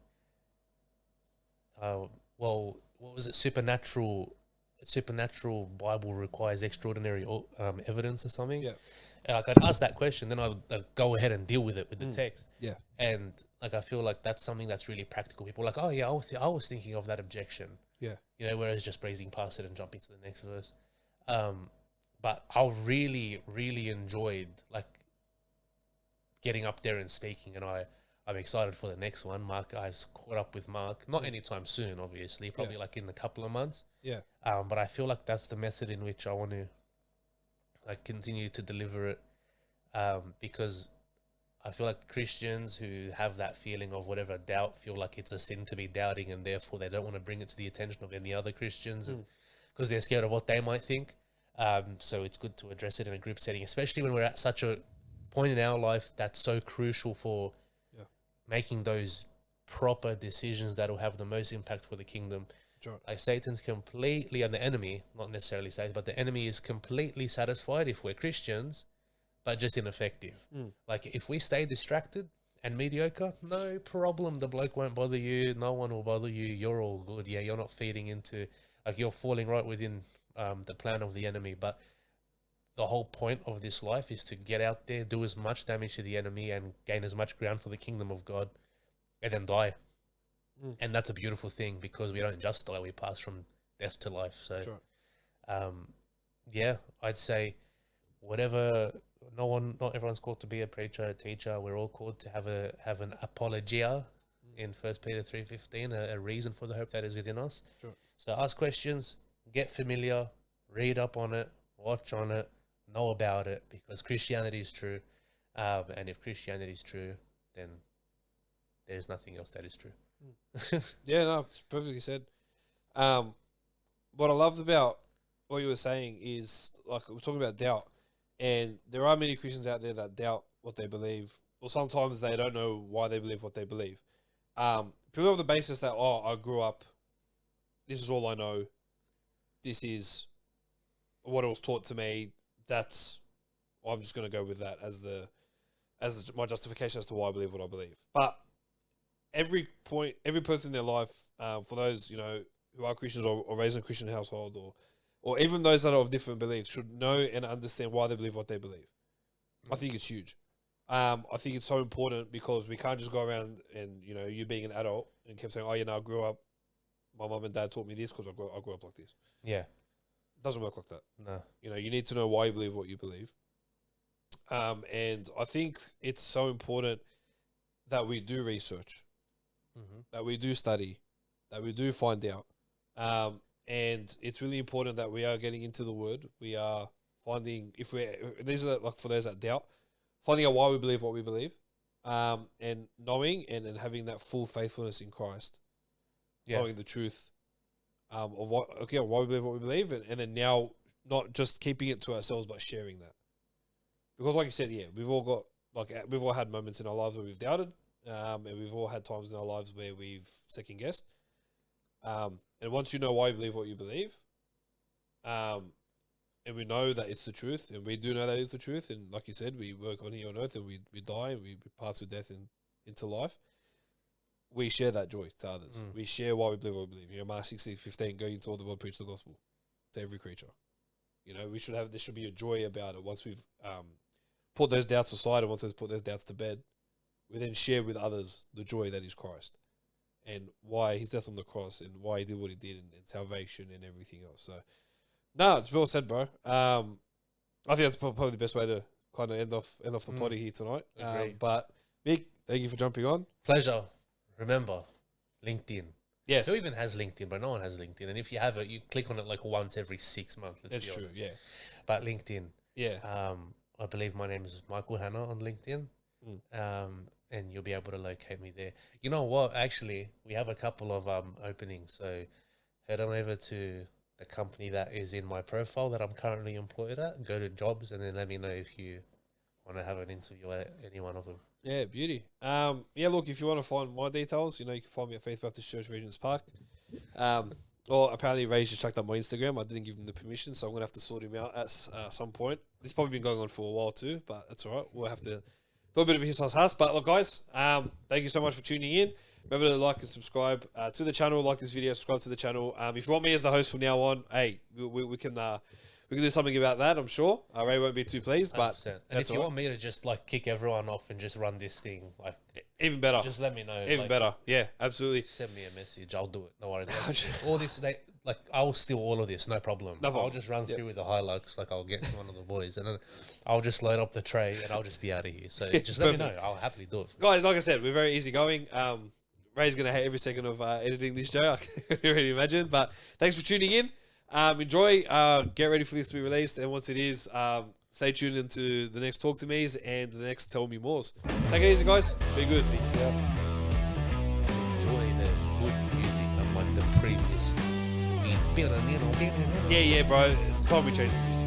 Well, what was it? Supernatural Bible requires extraordinary evidence or something. Yeah. like I'd ask that question, then I would go ahead and deal with it with the text. Yeah. And like I feel like that's something that's really practical. People are like, oh yeah, I was thinking of that objection. Yeah. You know, whereas just breezing past it and jumping to the next verse. But I really, really enjoyed like getting up there and speaking, and I'm excited for the next one. I've caught up with Mark, not anytime soon, obviously, probably like in a couple of months. Yeah. But I feel like that's the method in which I want to like continue to deliver it, because I feel like Christians who have that feeling of whatever doubt feel like it's a sin to be doubting, and therefore they don't want to bring it to the attention of any other Christians because they're scared of what they might think. So it's good to address it in a group setting, especially when we're at such a point in our life that's so crucial for making those proper decisions that will have the most impact for the kingdom. Sure. Like Satan's completely, and the enemy, not necessarily Satan, but the enemy is completely satisfied if we're Christians, but just ineffective. Like if we stay distracted and mediocre, no problem. The bloke won't bother you. No one will bother you. You're all good. Yeah, you're not feeding into, like you're falling right within the plan of the enemy. But the whole point of this life is to get out there, do as much damage to the enemy and gain as much ground for the kingdom of God, and then die. And that's a beautiful thing, because we don't just die, we pass from death to life. So, yeah, I'd say whatever, not everyone's called to be a preacher, a teacher. We're all called to have an apologia in 1 Peter 3:15, a reason for the hope that is within us. Sure. So ask questions, get familiar, read up on it, watch on it, know about it, because Christianity is true. And if Christianity is true, then there's nothing else that is true. Yeah, no, it's perfectly said. What I loved about what you were saying is, like, we're talking about doubt, and there are many Christians out there that doubt what they believe, or sometimes they don't know why they believe what they believe. People have the basis that, I grew up, this is all I know, this is what it was taught to me, I'm just going to go with that as my justification as to why I believe what I believe. But every person in their life, for those, who are Christians or raised in a Christian household, or even those that are of different beliefs, should know and understand why they believe what they believe. I think it's huge. I think it's so important, because we can't just go around and, you being an adult and keep saying, I grew up, my mum and dad taught me this because I grew up like this. Yeah. It doesn't work like that. No. You need to know why you believe what you believe. And I think it's so important that we do research, that we do study, that we do find out. And it's really important that we are getting into the Word. We are finding, these are like for those that doubt, finding out why we believe what we believe, and knowing and having that full faithfulness in Christ, knowing the truth of why we believe what we believe, and then now not just keeping it to ourselves, but sharing that. Because like you said, we've all had moments in our lives where we've doubted, and we've all had times in our lives where we've second guessed. And once you know why you believe what you believe, and we know that it's the truth, and we do know that it's the truth, and like you said, we work on here on earth, and we die, and we pass through death into life, we share that joy to others. We share why we believe what we believe. Mark 16:15, go into all the world, preach the gospel to every creature. There should be a joy about it. Once we've put those doubts aside, and once we've put those doubts to bed, we then share with others the joy that is Christ, and why his death on the cross, and why he did what he did, and salvation and everything else. So, no, it's well said, bro. I think that's probably the best way to kind of end off the potty here tonight. But Mick, thank you for jumping on. Pleasure. Remember, LinkedIn. Yes. Who even has LinkedIn? But no one has LinkedIn. And if you have it, you click on it like once every 6 months. That's true, yeah. But LinkedIn. Yeah. I believe my name is Michael Hanna on LinkedIn. And you'll be able to locate me there. You know what? Actually, we have a couple of openings. So head on over to the company that is in my profile that I'm currently employed at. Go to jobs, and then let me know if you want to have an interview at any one of them. Yeah, beauty. Look, if you want to find my details, you can find me at Faith Baptist Church, Regents Park. Or apparently Ray just checked out my Instagram. I didn't give him the permission, so I'm going to have to sort him out at some point. This probably been going on for a while too, but that's all right. We'll have to do a bit of a his house. But look, guys, thank you so much for tuning in. Remember to like and subscribe to the channel, like this video, subscribe to the channel. If you want me as the host from now on, hey, we can we can do something about that. I'm sure Ray won't be too pleased, but 100%. And that's if you all want me to just like kick everyone off and just run this thing, like even better. just let me know. Even like, better. Yeah, absolutely. Send me a message. I'll do it. No worries. All this, like I'll steal all of this. No problem. No problem. I'll just run through with the Hilux. Like I'll get one of the boys, and then I'll just load up the tray, and I'll just be out of here. So just let me know. I'll happily do it. Guys, like I said, we're very easygoing. Ray's going to hate every second of editing this show. I can already imagine. But thanks for tuning in. Enjoy. Get ready for this to be released. And once it is, stay tuned into the next Talk to Me's and the next Tell Me Mores. Take it easy, guys. Be good. Peace out. Enjoy the good music, unlike the previous. Yeah, bro. It's time we change the music.